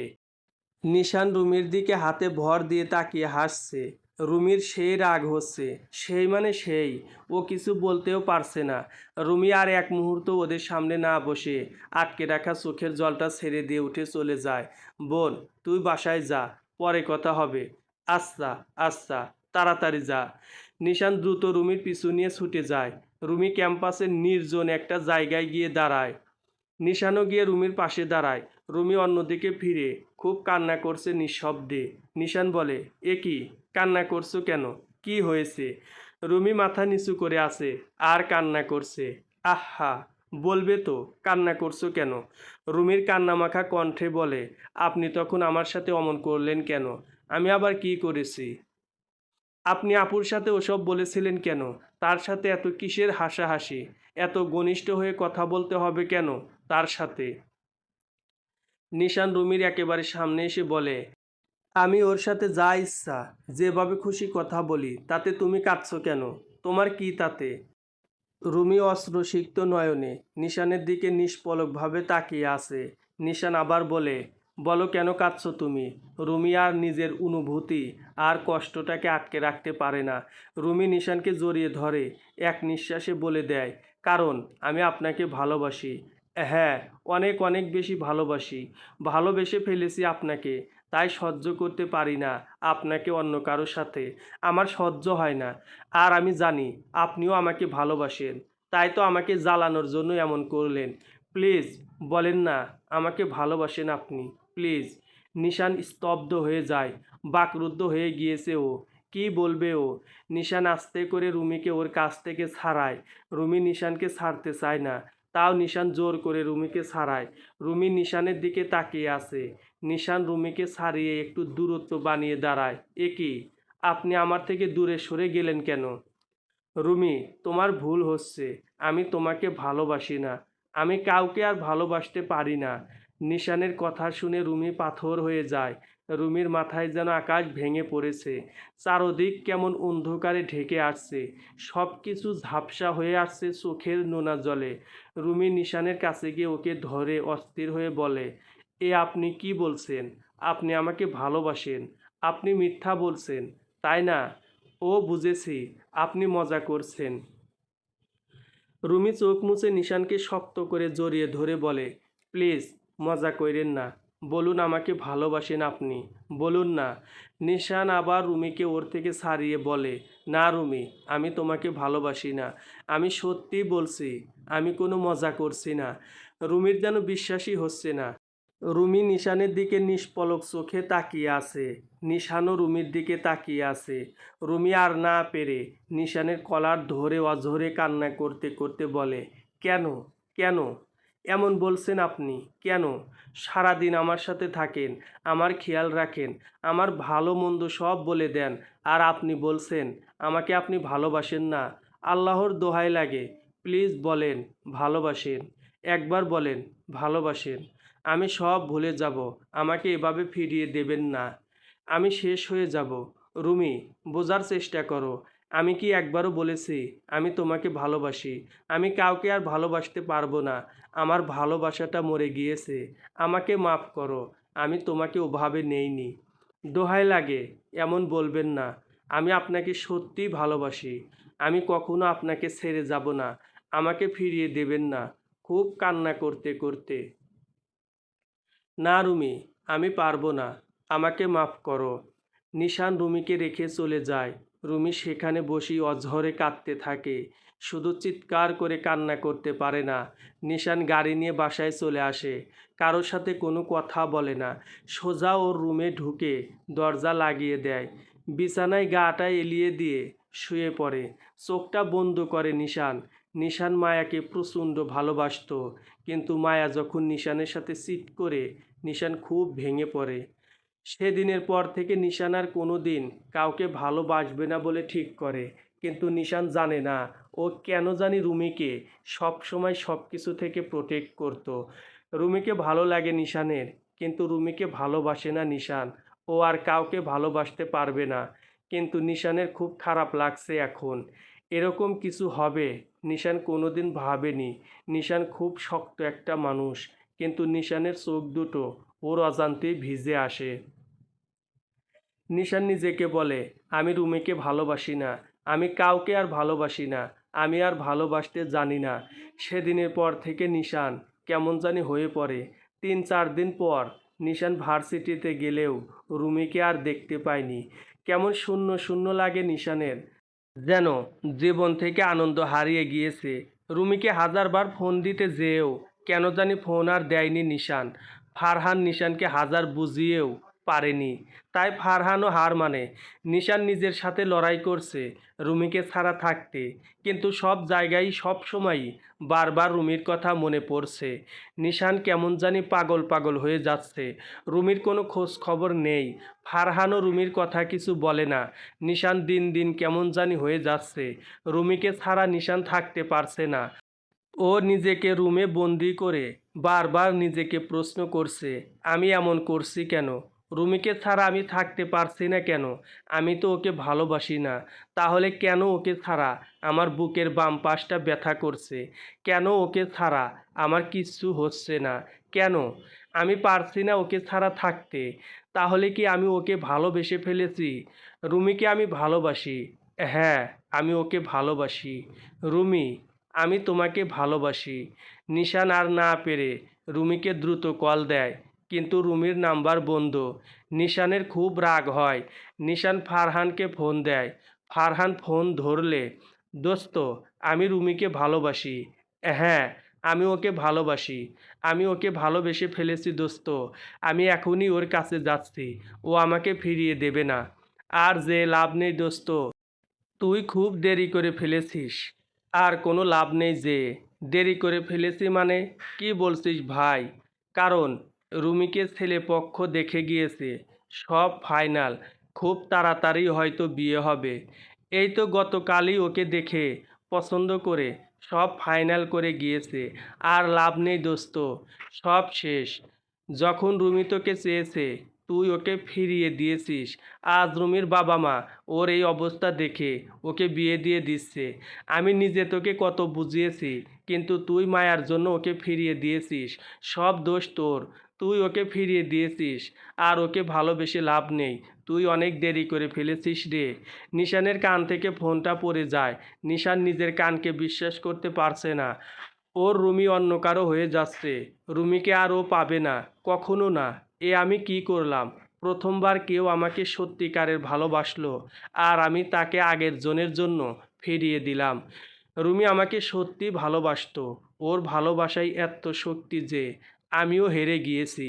নিশান রুমির দিকে হাতে ভর দিয়ে তাকিয়ে হাসছে। রুমির সেই রাগ হচ্ছে, সেই মানে সেই। ও কিছু বলতেও পারছে না। রুমি আর এক মুহূর্ত ওদের সামনে না বসে আটকে রাখা চোখের জলটা ছেড়ে দিয়ে উঠে চলে যায়। বোন, তুই বাসায় যা, পরে কথা হবে। আচ্ছা আচ্ছা, তাড়াতাড়ি যা। নিশান দ্রুত রুমির পিছু নিয়ে ছুটে যায়। রুমি ক্যাম্পাসের নির্জন একটা জায়গায় গিয়ে দাঁড়ায়। নিশানও গিয়ে রুমির পাশে দাঁড়ায়। রুমি অন্যদিকে ফিরে খুব কান্না করছে নিঃশব্দে। নিশান বলে, এ কি, কান্না করছো কেন? কি হয়েছে? রুমি মাথা নিচু করে আছে আর কান্না করছে। আহা, বলবে তো, কান্না করছো কেন? রুমির কান্নামাখা কণ্ঠে বলে, আপনি তখন আমার সাথে অমন করলেন কেন? আমি আবার কি করেছি? আপনি আপুর সাথে ওসব বলেছিলেন কেন? তার সাথে এত কিসের হাসাহাসি? এত ঘনিষ্ঠ হয়ে কথা বলতে হবে কেন তার সাথে? নিশান রুমির একেবারে সামনে এসে বলে, আমি ওর সাথে যা ইচ্ছা যেভাবে খুশি কথা বলি, তাতে তুমি কাঁদছো কেন? তোমার কি তাতে? রুমি অশ্রুসিক্ত নয়নে নিশানের দিকে নিষ্পলকভাবে তাকিয়ে আছে। নিশান আবার বলে, বলো কেন কাঁদছো তুমি? রুমি আর নিজের অনুভূতি আর কষ্টটাকে আটকে রাখতে পারে না। রুমি নিশানকে জড়িয়ে ধরে এক নিঃশ্বাসে বলে দেয়, কারণ আমি আপনাকে ভালোবাসি। হ্যাঁ, অনেক অনেক বেশি ভালোবাসি। ভালোবেসে ফেলেছি আপনাকে, তাই সহ্য করতে পারি না আপনাকে অন্য কারোর সাথে। আমার সহ্য হয় না। আর আমি জানি আপনিও আমাকে ভালোবাসেন, তাই তো আমাকে জ্বালানোর জন্য এমন করলেন। প্লিজ বলেন না আমাকে ভালোবাসেন আপনি, প্লিজ। নিশান স্তব্ধ হয়ে যায়। বাকরুদ্ধ হয়ে গিয়েছে ও। কি বলবে ও? নিশান আস্তে করে রুমিকে ওর কাছ থেকে ছাড়ায়। রুমি নিশানকে ছাড়তে চায় না, তাও নিশান জোর করে রুমিকে ছাড়ায়। রুমি নিশানের দিকে তাকিয়ে আছে। নিশান রুমিকে ছাড়িয়ে একটু দূরত্ব বানিয়ে দাঁড়ায়। এ কি, আপনি আমার থেকে দূরে সরে গেলেন কেন? রুমি, তোমার ভুল হচ্ছে। আমি তোমাকে ভালোবাসি না। আমি কাউকে আর ভালোবাসতে পারি না। নিশানের কথা শুনে রুমি পাথর হয়ে যায়। রুমির মাথায় যেন আকাশ ভেঙে পড়েছে। চারদিক কেমন অন্ধকারে ঢেকে আসছে, সব কিছু ঝাপসা হয়ে আসছে চোখের নোনা জলে। রুমি নিশানের কাছে গিয়ে ওকে ধরে অস্থির হয়ে বলে, এ আপনি কি বলছেন? আপনি আমাকে ভালোবাসেন? আপনি মিথ্যা বলছেন, তাই না? ও বুঝেছি, আপনি মজা করছেন। রুমি চোখ মুছে নিশানকে শক্ত করে জড়িয়ে ধরে বলে, প্লিজ মজা কইরেন না, বলুন আমাকে ভালোবাসেন আপনি, বলুন না। নিশান আবার রুমিকে ওর থেকে ছাড়িয়ে বলে, না রুমি, আমি তোমাকে ভালোবাসি না, আমি সত্যি বলছি, আমি কোনো মজা করছি না। রুমির যেন বিশ্বাসই হচ্ছে না। রুমি নিশানের দিকে নিষ্পলক চোখে তাকিয়ে আছে। নিশানও রুমির দিকে তাকিয়ে আছে। রুমি আর না পেরে নিশানের কলার ধরে অঝরে কান্না করতে করতে বলে, কেন, কেন এমন বলছেন আপনি? কেন? সারাদিন আমার সাথে থাকেন, আমার খেয়াল রাখেন, আমার ভালো মন্দ সব বলে দেন, আর আপনি বলছেন আমাকে আপনি ভালোবাসেন না? আল্লাহর দোহাই লাগে, প্লিজ বলেন ভালোবাসেন, একবার বলেন ভালোবাসেন। আমি সব ভুলে যাব, আমাকে এভাবে ফিরিয়ে দেবেন না। আমি শেষ হয়ে যাব। রুমি, বোঝার চেষ্টা করো। আমি কি একবারও বলেছি আমি তোমাকে ভালোবাসি? আমি কাউকে আর ভালোবাসতে পারবো না। আমার ভালোবাসাটা মরে গিয়েছে। আমাকে মাফ করো, আমি তোমাকে ওভাবে নেইনি। দোহাই লাগে, এমন বলবেন না। আমি আপনাকে সত্যিই ভালোবাসি। আমি কখনো আপনাকে ছেড়ে যাব না। আমাকে ফিরিয়ে দেবেন না। খুব কান্না করতে করতে, না রুমি, আমি পারবো না, আমাকে মাফ করো। নিশান রুমিকে রেখে চলে যায়। রুমি সেখানে বসেই অঝরে কাঁদতে থাকে, শুধু চিৎকার করে কান্না করতে পারে না। নিশান গাড়ি নিয়ে বাসায় চলে আসে, কারোর সাথে কোনো কথা বলে না, সোজা ওর রুমে ঢুকে দরজা লাগিয়ে দেয়। বিছানায় গাটা এলিয়ে দিয়ে শুয়ে পড়ে, চোখটা বন্ধ করে নিশান। নিশান মায়াকে প্রচণ্ড ভালোবাসতো, কিন্তু মায়া যখন নিশানের সাথে চিট করে, নিশান খুব ভেঙে পড়ে। সেদিনের পর থেকে নিশান আর কোনো দিন কাউকে ভালোবাসবে না বলে ঠিক করে। কিন্তু নিশান জানে না ও কেন জানি রুমিকে সব সময় সব কিছু থেকে প্রোটেক্ট করতো। রুমিকে ভালো লাগে নিশানের, কিন্তু রুমিকে ভালোবাসে না নিশান। ও আর কাউকে ভালোবাসতে পারবে না। কিন্তু নিশানের খুব খারাপ লাগছে এখন। এরকম কিছু হবে নিশান কোনোদিন ভাবেনি। নিশান খুব শক্ত একটা মানুষ, কিন্তু নিশানের চোখ দুটো ওর অজান্তেই ভিজে আসে। নিশান নিজেকে বলে, আমি রুমিকে ভালোবাসি না, আমি কাউকে আর ভালোবাসি না, আমি আর ভালোবাসতে জানি না। সেদিনের পর থেকে নিশান কেমন জানি হয়ে পড়ে। 3-4 দিন পর নিশান ভার্সিটিতে গেলেও রুমিকে আর দেখতে পায়নি। কেমন শূন্য শূন্য লাগে নিশানের, যেন জীবন থেকে আনন্দ হারিয়ে গিয়েছে। রুমিকে হাজারবার ফোন দিতে যেয়েও কেন জানি ফোন আর দেয়নি নিশান। ফারহান নিশানকে হাজার বুঝিয়েও পারেনি, তাই ফারহানও হার মানে। নিশান নিজের সাথে লড়াই করছে রুমিকে ছাড়া থাকতে, কিন্তু সব জায়গায় সব সময়ই বারবার রুমির কথা মনে পড়ছে। নিশান কেমন জানি পাগল পাগল হয়ে যাচ্ছে। রুমির কোনো খোঁজ খবর নেই। ফারহানও রুমির কথা কিছু বলে না। নিশান দিন দিন কেমন জানি হয়ে যাচ্ছে। রুমিকে ছাড়া নিশান থাকতে পারছে না। ও নিজেকে রুমে বন্দি করে বারবার নিজেকে প্রশ্ন করছে, আমি এমন করছি কেন? রুমিকে ছাড়া আমি থাকতে পারছি না কেন? আমি তো ওকে ভালোবাসি না। তাহলে কেন ওকে ছাড়া আমার বুকের বাম পাশটা ব্যথা করছে? কেন ওকে ছাড়া আমার কিচ্ছু হচ্ছে না? কেন আমি পারছি না ওকে ছাড়া থাকতে? তাহলে কি আমি ওকে ভালোবেসে ফেলেছি? রুমিকে আমি ভালোবাসি। হ্যাঁ, আমি ওকে ভালোবাসি। রুমি, আমি তোমাকে ভালোবাসি। নিশান আর না পেরে রুমিকে দ্রুত কল দেয়, কিন্তু রুমির নাম্বার বন্ধ। নিশানের খুব রাগ হয়। নিশান ফারহানকে ফোন দেয়। ফারহান ফোন ধরলে, দোস্ত, আমি রুমিকে ভালোবাসি। হ্যাঁ, আমি ওকে ভালোবাসি। আমি ওকে ভালোবেসে ফেলেছি দোস্ত। আমি এখনই ওর কাছে যাচ্ছি। ও আমাকে ফিরিয়ে দেবে না। আর যে লাভ নেই দোস্ত, তুই খুব দেরি করে ফেলেছিস। আর কোনো লাভ নেই যে দেরি করে ফেলেছি মানে, কি বলছিস ভাই? কারণ রুমিকে ছেলেপক্ষ দেখে গিয়েছে, সব ফাইনাল। খুব তাড়াতাড়ি হয়তো বিয়ে হবে। এই তো গতকালই ওকে দেখে পছন্দ করে সব ফাইনাল করে গিয়েছে। আর লাভ নেই দোস্ত, সব শেষ। যখন রুমি তোকে চেয়েছে তুই ওকে ফিরিয়ে দিয়েছিস। আজ রুমির বাবা মা ওর এই অবস্থা দেখে ওকে বিয়ে দিয়ে দিচ্ছে। আমি নিজে তোকে কত বুঝিয়েছি, কিন্তু তুই মায়ার জন্য ওকে ফিরিয়ে দিয়েছিস। সব দোষ তোর। তুই ওকে ফিরিয়ে দিয়েছিস, আর ওকে ভালোবেসে লাভ নেই। তুই অনেক দেরি করে ফেলেছিস রে। নিশানের কান থেকে ফোনটা পড়ে যায়। নিশান নিজের কানকে বিশ্বাস করতে পারছে না। ওর রুমি অন্য কারো হয়ে যাচ্ছে। রুমিকে আর ও পাবে না, কখনো না। এ আমি কি করলাম? প্রথমবার কেউ আমাকে সত্যিকারের ভালোবাসলো, আর আমি তাকে আগের জনের জন্য ফিরিয়ে দিলাম। রুমি আমাকে সত্যি ভালোবাসতো। ওর ভালোবাসায় এত শক্তি যে আমিও হেরে গিয়েছি।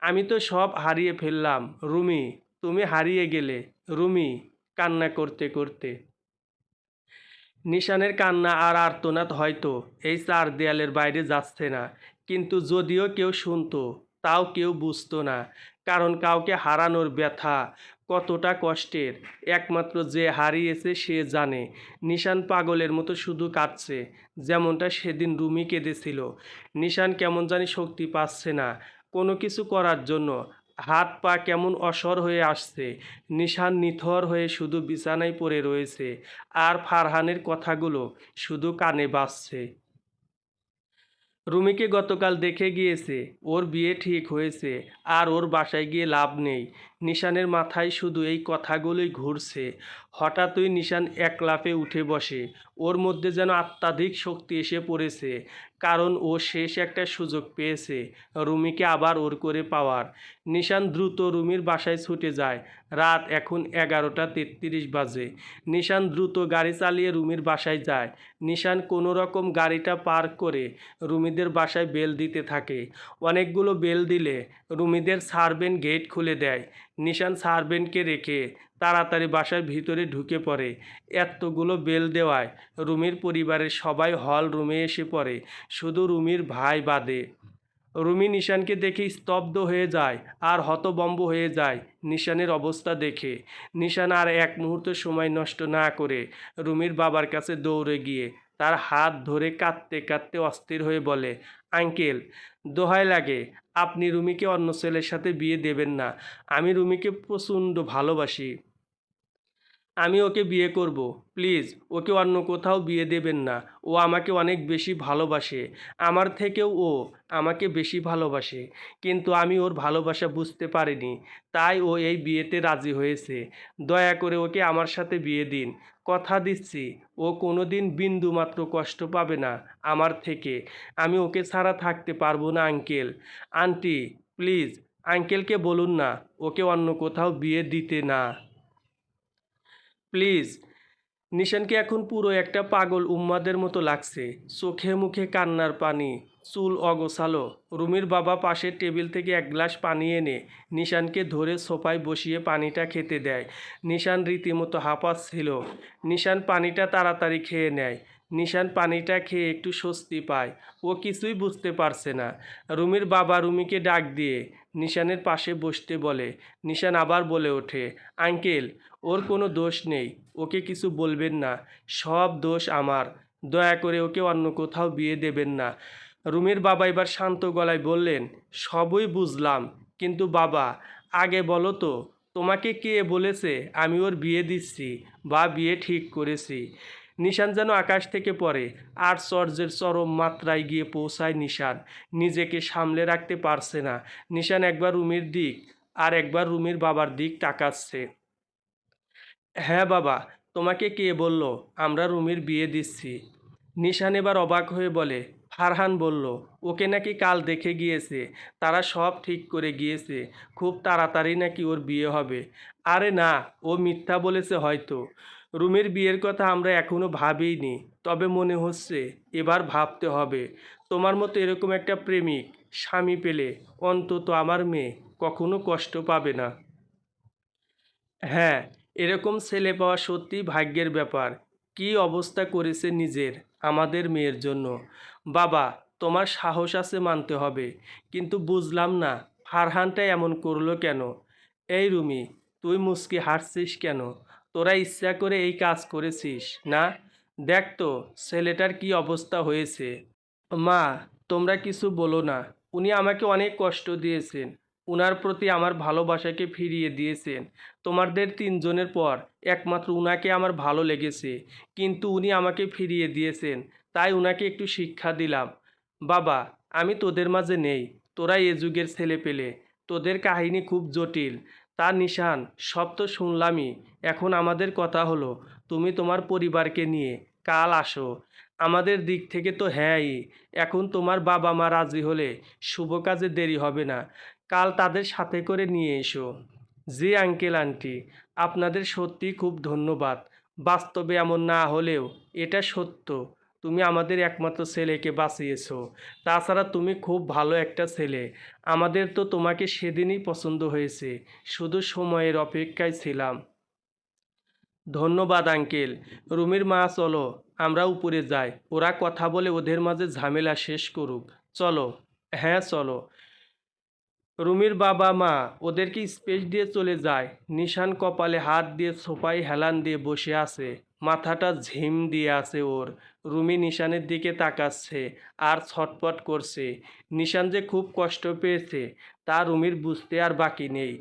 আমি তো সব হারিয়ে ফেললাম। রুমি, তুমি হারিয়ে গেলে। রুমি কান্না করতে করতে। নিশানের কান্না আর আর্তনাদ হয়তো এই চার দেয়ালের বাইরে যাচ্ছে না, কিন্তু যদিও কেউ শুনতো, তাও কেউ বুঝতো না। কারণ কাউকে হারানোর ব্যথা কতটা কষ্টের একমাত্র যে হারিয়েছে সে জানে। নিশান পাগলের মতো শুধু কাঁদছে, যেমনটা সেদিন রুমি কেঁদেছিল। নিশান কেমন জানি শক্তি পাচ্ছে না কোনো কিছু করার জন্য। হাত পা কেমন অসর হয়ে আসছে। নিশান নিথর হয়ে শুধু বিছানায় পড়ে রয়েছে, আর ফারহানের কথাগুলো শুধু কানে বাজছে। রুমিকে গতকাল দেখে গিয়েছে, ওর বিয়ে ঠিক হয়েছে, আর ওর বাসায় গিয়ে লাভ নেই। নিশানের মাথায় শুধু এই কথাগুলোই ঘুরছে। হঠাৎই নিশান এক লাফে উঠে বসে। ওর মধ্যে যেন অত্যাধিক শক্তি এসে পড়েছে, কারণ ও শেষ একটা সুযোগ পেয়েছে রুমিকে আবার ওর করে পাওয়ার। নিশান দ্রুত রুমির বাসায় ছুটে যায়। রাত এখন 11:33 বাজে। নিশান দ্রুত গাড়ি চালিয়ে রুমির বাসায় যায়। নিশান কোনো রকম গাড়িটা পার্ক করে রুমিদের বাসায় বেল দিতে থাকে। অনেকগুলো বেল দিলে রুমিদের সার্ভেন্ট গেট খুলে দেয়। নিশান সার্ভেন্টকে রেখে তাড়াতাড়ি বাসার ভিতরে ঢুকে পড়ে। এতগুলো বেল দেওয়ায় রুমির পরিবারের সবাই হল রুমে এসে পড়ে, শুধু রুমির ভাই বাদে। রুমি নিশানকে দেখে স্তব্ধ হয়ে যায় আর হতভম্ব হয়ে যায় নিশানের অবস্থা দেখে। নিশান আর এক মুহূর্ত সময় নষ্ট না করে রুমির বাবার কাছে দৌড়ে গিয়ে তার হাত ধরে কাঁদতে কাঁদতে অস্থির হয়ে বলে, আঙ্কেল, দোহাই লাগে, আপনি রুমিকে অন্য ছেলের সাথে বিয়ে দেবেন না। আমি রুমিকে প্রচণ্ড ভালোবাসি। আমি ওকে বিয়ে করব। প্লিজ ওকে অন্য কোথাও বিয়ে দেবেন না। ও আমাকে অনেক বেশি ভালোবাসে। আমার থেকেও ও আমাকে বেশি ভালোবাসে। কিন্তু আমি ওর ভালোবাসা বুঝতে পারিনি, তাই ও এই বিয়েতে রাজি হয়েছে। দয়া করে ওকে আমার সাথে বিয়ে দিন। কথা দিচ্ছি ও কোনো দিন বিন্দুমাত্র কষ্ট পাবে না আমার থেকে। আমি ওকে ছাড়া থাকতে পারবো না আঙ্কেল। আন্টি, প্লিজ আঙ্কেলকে বলুন না ওকে অন্য কোথাও বিয়ে দিতে না। প্লিজ। নিশানকে এখন পুরো একটা পাগল উন্মাদের মতো লাগছে। চোখে মুখে কান্নার পানি, চুল অগোছালো। রুমির বাবা পাশের টেবিল থেকে এক গ্লাস পানি এনে নিশানকে ধরে সোফায় বসিয়ে পানিটা খেতে দেয়। নিশান রীতিমতো হাঁপাচ্ছিল। নিশান পানিটা তাড়াতাড়ি খেয়ে নেয়। নিশান পানিটা খেয়ে একটু স্বস্তি পায়। ও কিছুই বুঝতে পারছে না। রুমির বাবা রুমিকে ডাক দিয়ে নিশানের পাশে বসতে বলে। নিশান আবার বলে ওঠে, আঙ্কেল, ওর কোনো দোষ নেই, ওকে কিছু বলবেন না। সব দোষ আমার। দয়া করে ওকে অন্য কোথাও বিয়ে দেবেন না। রুমির বাবা এবার শান্ত গলায় বললেন, সবই বুঝলাম, কিন্তু বাবা, আগে বলো তো, তোমাকে কে বলেছে আমি ওর বিয়ে দিচ্ছি বা বিয়ে ঠিক করেছি? নিশান যেন আকাশ থেকে পড়ে। আশ্চর্যের চরম মাত্রায় গিয়ে পৌঁছায় নিশান। নিজেকে সামলে রাখতে পারছে না। নিশান একবার রুমির দিক আর একবার রুমির বাবার দিক তাকাচ্ছে। হ্যাঁ বাবা, তোমাকে কে বলল আমরা রুমির বিয়ে দিচ্ছি? নিশান এবার অবাক হয়ে বলে, ফারহান বলল। ওকে নাকি কাল দেখে গিয়েছে। তারা সব ঠিক করে গিয়েছে। খুব তাড়াতাড়ি নাকি ওর বিয়ে হবে। আরে না, ও মিথ্যা বলেছে হয়তো। রুমির বিয়ের কথা আমরা এখনো ভাবিনি, তবে মনে হচ্ছে এবার ভাবতে হবে। তোমার মতো এরকম একটা প্রেমিক স্বামী পেলে অন্তত আমার মেয়ে কখনো কষ্ট পাবে না। হ্যাঁ, এরকম ছেলে পাওয়া সত্যিই ভাগ্যের ব্যাপার। কী অবস্থা করেছে নিজের আমাদের মেয়ের জন্য। বাবা, তোমার সাহস আছে মানতে হবে, কিন্তু বুঝলাম না ফারহানটা এমন করলো কেন? এই রুমি, তুই মুচকি হাসছিস কেন? তোরা ইচ্ছা করে এই কাজ করেছিস না? দেখ তো ছেলেটার কি অবস্থা হয়েছে। মা, তোমরা কিছু বলো না। উনি আমাকে অনেক কষ্ট দিয়েছেন। উনার প্রতি আমার ভালোবাসাকে ফিরিয়ে দিয়েছেন। তোমাদের তিনজনের পর একমাত্র উনাকে আমার ভালো লেগেছে, কিন্তু উনি আমাকে ফিরিয়ে দিয়েছেন, তাই উনাকে একটু শিক্ষা দিলাম। বাবা, আমি তোদের মাঝে নেই, তোরা এ যুগের ছেলেপেলে, তোদের কাহিনী খুব জটিল। তা নিশান, সব তো শুনলামই। এখন আমাদের কথা হলো, তুমি তোমার পরিবারকে নিয়ে কাল আসো। আমাদের দিক থেকে তো হ্যাঁই। এখন তোমার বাবা মা রাজি হলে শুভ কাজে দেরি হবে না। কাল তাদের সাথে করে নিয়ে এসো। জি আঙ্কেল আন্টি, আপনাদের সত্যি খুব ধন্যবাদ। বাস্তবে এমন না হলেও এটা সত্য, তুমি আমাদের একমাত্র ছেলেকে বাঁচিয়েছো। তাছাড়া তুমি খুব ভালো একটা ছেলে। আমাদের তো তোমাকে সেদিনই পছন্দ হয়েছে, শুধু সময়ের অপেক্ষায় ছিলাম। ধন্যবাদ আঙ্কেল। রুমির মা, চলো আমরা উপরে যাই, ওরা কথা বলে ওদের মাঝে ঝামেলা শেষ করুক। চলো। হ্যাঁ চলো। রুমির বাবা মা ওদেরকে স্পেস দিয়ে চলে যায়। নিশান কপালে হাত দিয়ে সোফায় হেলান দিয়ে বসে আছে, মাথাটা ঝিম দিয়ে আছে ওর। রুমি নিশানের দিকে তাকাচ্ছে আর ছটপট করছে। নিশান যে খুব কষ্ট পেয়েছে তা রুমির বুঝতে আর বাকি নেই।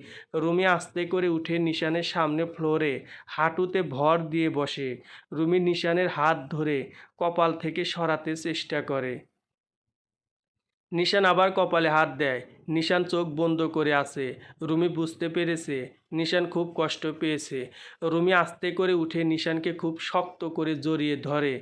রুমি আস্তে করে উঠে নিশানের সামনে ফ্লোরে হাঁটুতে ভর দিয়ে বসে। রুমি নিশানের হাত ধরে কপাল থেকে সরাতে চেষ্টা করে। নিশান আবার কপালে হাত দেয়। নিশান চোখ বন্ধ করে আছে। রুমি বুঝতে পেরেছে নিশান খুব কষ্ট পেয়েছে। রুমি আস্তে করে উঠে নিশানকে খুব শক্ত করে জড়িয়ে ধরে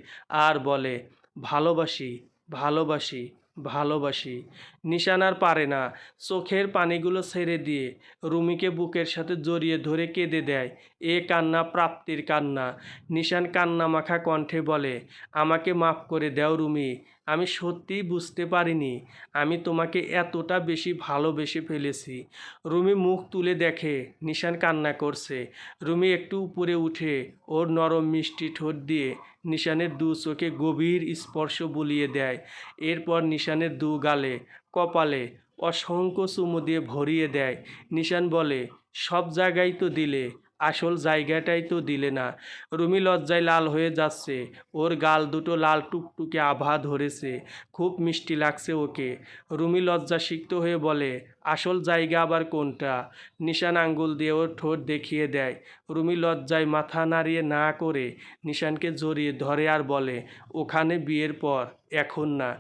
আর বলে, ভালোবাসি, ভালোবাসি, ভালোবাসি। নিশান আর পারে না, চোখের পানিগুলো ছেড়ে দিয়ে রুমিকে বুকের সাথে জড়িয়ে ধরে কেঁদে দেয়। এ কান্না প্রাপ্তির কান্না। নিশান কান্না মাখা কণ্ঠে বলে, আমাকে মাফ করে দাও রুমি, আমি সত্যিই বুঝতে পারিনি আমি তোমাকে এতটা বেশি ভালোবেসে ফেলেছি। রুমি মুখ তুলে দেখে নিশান কান্না করছে। রুমি একটু উপরে উঠে ওর নরম মিষ্টি ঠোঁট দিয়ে নিশানের দু চোখে গভীর স্পর্শ বুলিয়ে দেয়। এরপর নিশানের দু গালে, কপালে অসংখ্য চুমু দিয়ে ভরিয়ে দেয়। নিশান বলে, সব জায়গায় তো দিলে, আসল জায়গাটাই তো দিলে না। রুমি লজ্জায় লাল হয়ে যাচ্ছে। ওর গাল দুটো লাল টুকটুকে আভা ধরেছে। খুব মিষ্টি লাগছে ওকে। রুমি লজ্জাসিক্ত হয়ে বলে, আসল জায়গা আবার কোনটা? নিশান আঙ্গুল দিয়ে ওর ঠোঁট দেখিয়ে দেয়। রুমি লজ্জায় মাথা নাড়িয়ে না করে নিশানকে জড়িয়ে ধরে আর বলে, ওখানে বিয়ের পর, এখন না।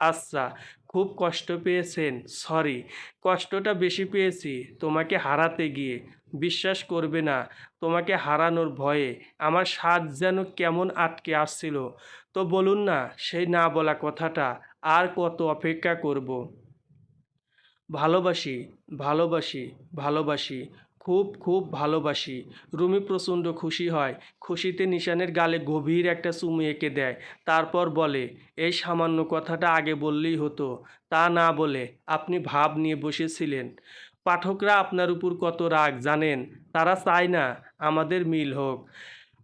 আচ্ছা, খুব কষ্ট পেয়েছেন, সরি। কষ্টটা বেশি পেয়েছি তোমাকে হারাতে গিয়ে। বিশ্বাস করবে না, তোমাকে হারানোর ভয়ে আমার শ্বাস যেন কেমন আটকে আসছিল। তো বলুন না সেই না বলা কথাটা, আর কত অপেক্ষা করব? ভালোবাসি, ভালোবাসি, ভালোবাসি, খুব খুব ভালোবাসি। রুমি প্রচণ্ড খুশি হয়। খুশিতে নিশানের গালে গভীর একটা চুমু এঁকে দেয়। তারপর বলে, এই সামান্য কথাটা আগে বললেই হতো। তা না বলে আপনি ভাব নিয়ে বসেছিলেন। পাঠকরা আপনার উপর কত রাগ জানেন। তারা চায় না আমাদের মিল হোক।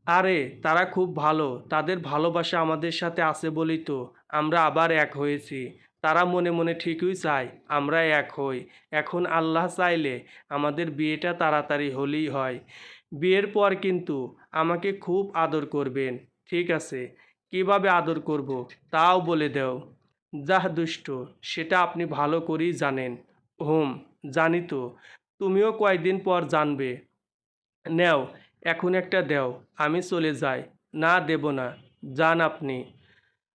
আরে তারা খুব ভালো, তাদের ভালোবাসা আমাদের সাথে আছে বলেই তো আমরা আবার এক হয়েছি। তারা মনে মনে ঠিকই চায় আমরা এক হই। এখন আল্লাহ চাইলে আমাদের বিয়েটা তাড়াতাড়ি হলেই হয়। বিয়ের পর কিন্তু আমাকে খুব আদর করবেন। ঠিক আছে, কিভাবে আদর করব তাও বলে দাও। যাহ দুষ্ট, সেটা আপনি ভালো করেই জানেন। হুম, জানি তো। তুমিও কয়েকদিন পর জানবে। নেও, এখন একটা দেও, আমি চলে যাই। না দেব না, যান আপনি।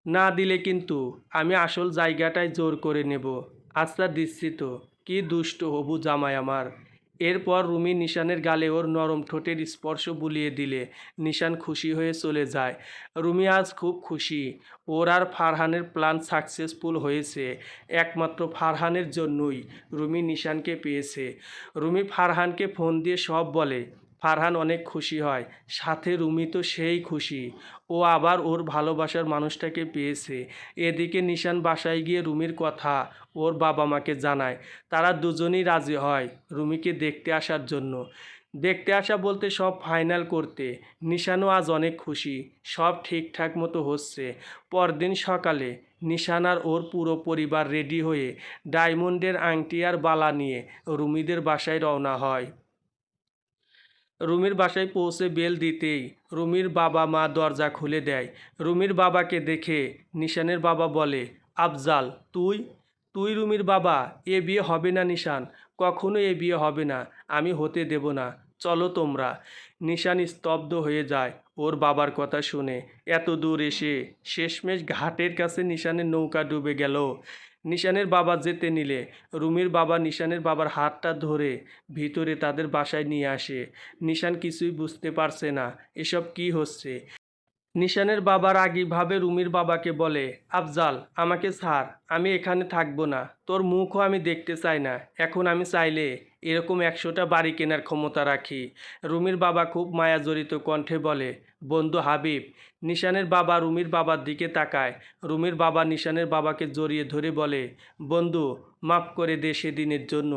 না দিলে কিন্তু আমি আসল জায়গাটায় জোর করে নেব। আচ্ছা দিচ্ছি তো। কি দুষ্ট হবু জামাই আমার। এরপর রুমি নিশানের গালে ওর নরম ঠোঁটের স্পর্শ বুলিয়ে দিলে নিশান খুশি হয়ে চলে যায়। রুমি আজ খুব খুশি। ওর আর ফারহানের প্ল্যান সাকসেসফুল হয়েছে। একমাত্র ফারহানের জন্যই রুমি নিশানকে পেয়েছে। রুমি ফারহানকে ফোন দিয়ে সব বলে। ফারহান অনেক খুশি হয়, সাথে রুমি তো সেই খুশি। ও আবার ওর ভালোবাসার মানুষটাকে পেয়েছে। এদিকে নিশান বাসায় গিয়ে রুমির কথা ওর বাবা মাকে জানায়। তারা দুজনেই রাজি হয় রুমিকে দেখতে আসার জন্য। দেখতে আসা বলতে সব ফাইনাল করতে। নিশানও আজ অনেক খুশি, সব ঠিকঠাক মতো হচ্ছে। পরদিন সকালে নিশান আর ওর পুরো পরিবার রেডি হয়ে ডায়মন্ডের আংটি আর বালা নিয়ে রুমিদের বাসায় রওনা হয়। রুমির বাসায় পৌঁছে বেল দিতেই রুমির বাবা মা দরজা খুলে দেয়। রুমির বাবাকে দেখে নিশানের বাবা বলে, আফজাল তুই? তুই রুমির বাবা, এ বিয়ে হবে না নিশান, কখনো এ বিয়ে হবে না, আমি হতে দেব না, চলো তোমরা। নিশান স্তব্ধ হয়ে যায় ওর বাবার কথা শুনে। এত দূর এসে শেষমেশ ঘাটের কাছে নিশানের নৌকা ডুবে গেল। নিশানের বাবা যেতে নিলে রুমির বাবা নিশানের বাবার হাতটা ধরে ভিতরে তাদের বাসায় নিয়ে আসে। নিশান কিছুই বুঝতে পারছে না এসব কি হচ্ছে। নিশানের বাবা রাগীভাবে রুমির বাবাকে বলে, আফজাল আমাকে ছাড়, আমি এখানে থাকবো না, তোর মুখও আমি দেখতে চাই না। এখন আমি চাইলে এরকম 100টা বাড়ি কেনার ক্ষমতা রাখি। রুমির বাবা খুব মায়াজড়িত কণ্ঠে বলে, বন্ধু হাবিব। নিশানের বাবা রুমির বাবার দিকে তাকায়। রুমির বাবা নিশানের বাবাকে জড়িয়ে ধরে বলে, বন্ধু মাফ করে দে সেদিনের জন্য,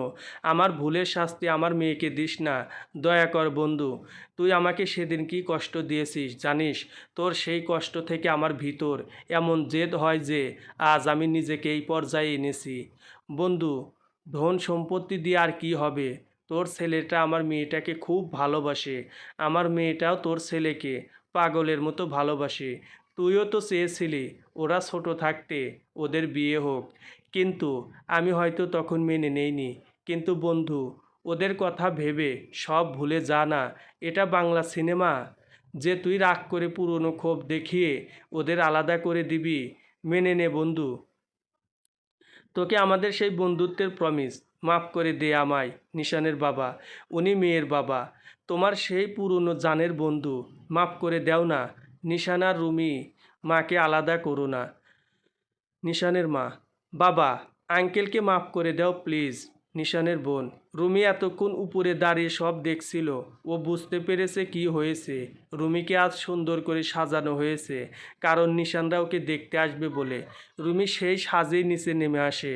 আমার ভুলের শাস্তি আমার মেয়েকে দিস না, দয়া কর বন্ধু। তুই আমাকে সেদিন কি কষ্ট দিয়েছিস জানিস? তোর সেই কষ্ট থেকে আমার ভিতর এমন জেদ হয় যে আজ আমি নিজেকে এই পর্যায়ে এনেছি। বন্ধু, ধন সম্পত্তি দিয়ে আর কি হবে? তোর ছেলেটা আমার মেয়েটাকে খুব ভালোবাসে, আমার মেয়েটাও তোর ছেলেকে পাগলের মতো ভালোবাসে। তুইও তো চেয়েছিলি ওরা ছোট থাকতে ওদের বিয়ে হোক, কিন্তু আমি হয়তো তখন মেনে নেইনি। কিন্তু বন্ধু, ওদের কথা ভেবে সব ভুলে যা না, এটা বাংলা সিনেমা যে তুই রাগ করে পুরনো ক্ষোভ দেখিয়ে ওদের আলাদা করে দিবি? মেনে নে বন্ধু, তোকে আমাদের সেই বন্ধুত্বের প্রমিস, মাফ করে দে আমায়। নিশানের বাবা, উনি মেয়ের বাবা, তোমার সেই পুরনো জানের বন্ধু, মাফ করে দাও না। নিশান আর রুমি মাকে আলাদা করো না। নিশানের মা, বাবা আঙ্কেলকে মাফ করে দাও প্লিজ। নিশানের বোন, রুমি এতক্ষণ উপরে দাঁড়িয়ে সব দেখছিল, ও বুঝতে পেরেছে কি হয়েছে। রুমিকে আজ সুন্দর করে সাজানো হয়েছে, কারণ নিশানরা ওকে দেখতে আসবে বলে। রুমি সেই সাজেই নিচে নেমে আসে।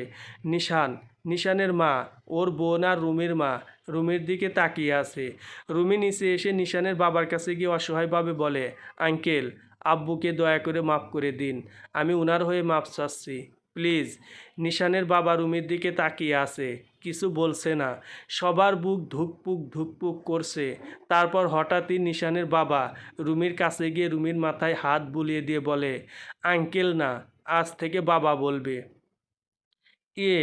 নিশান, নিশানের মা, ওর বোন আর রুমির মা রুমির দিকে তাকিয়ে আছে। রুমি নিচে এসে নিশানের বাবার কাছে গিয়ে অসহায়ভাবে বলে, আঙ্কেল আব্বুকে দয়া করে মাফ করে দিন, আমি উনার হয়ে মাফ চাচ্ছি প্লিজ। নিশানের বাবা রুমির দিকে তাকিয়ে আছে, কিছু বলছে না। সবার বুক ধুকপুক ধুকপুক করছে। তারপর হঠাৎই নিশানের বাবা রুমির কাছে গিয়ে রুমির মাথায় হাত বুলিয়ে দিয়ে বলে, আঙ্কেল না, আজ থেকে বাবা বলবে। ইয়ে,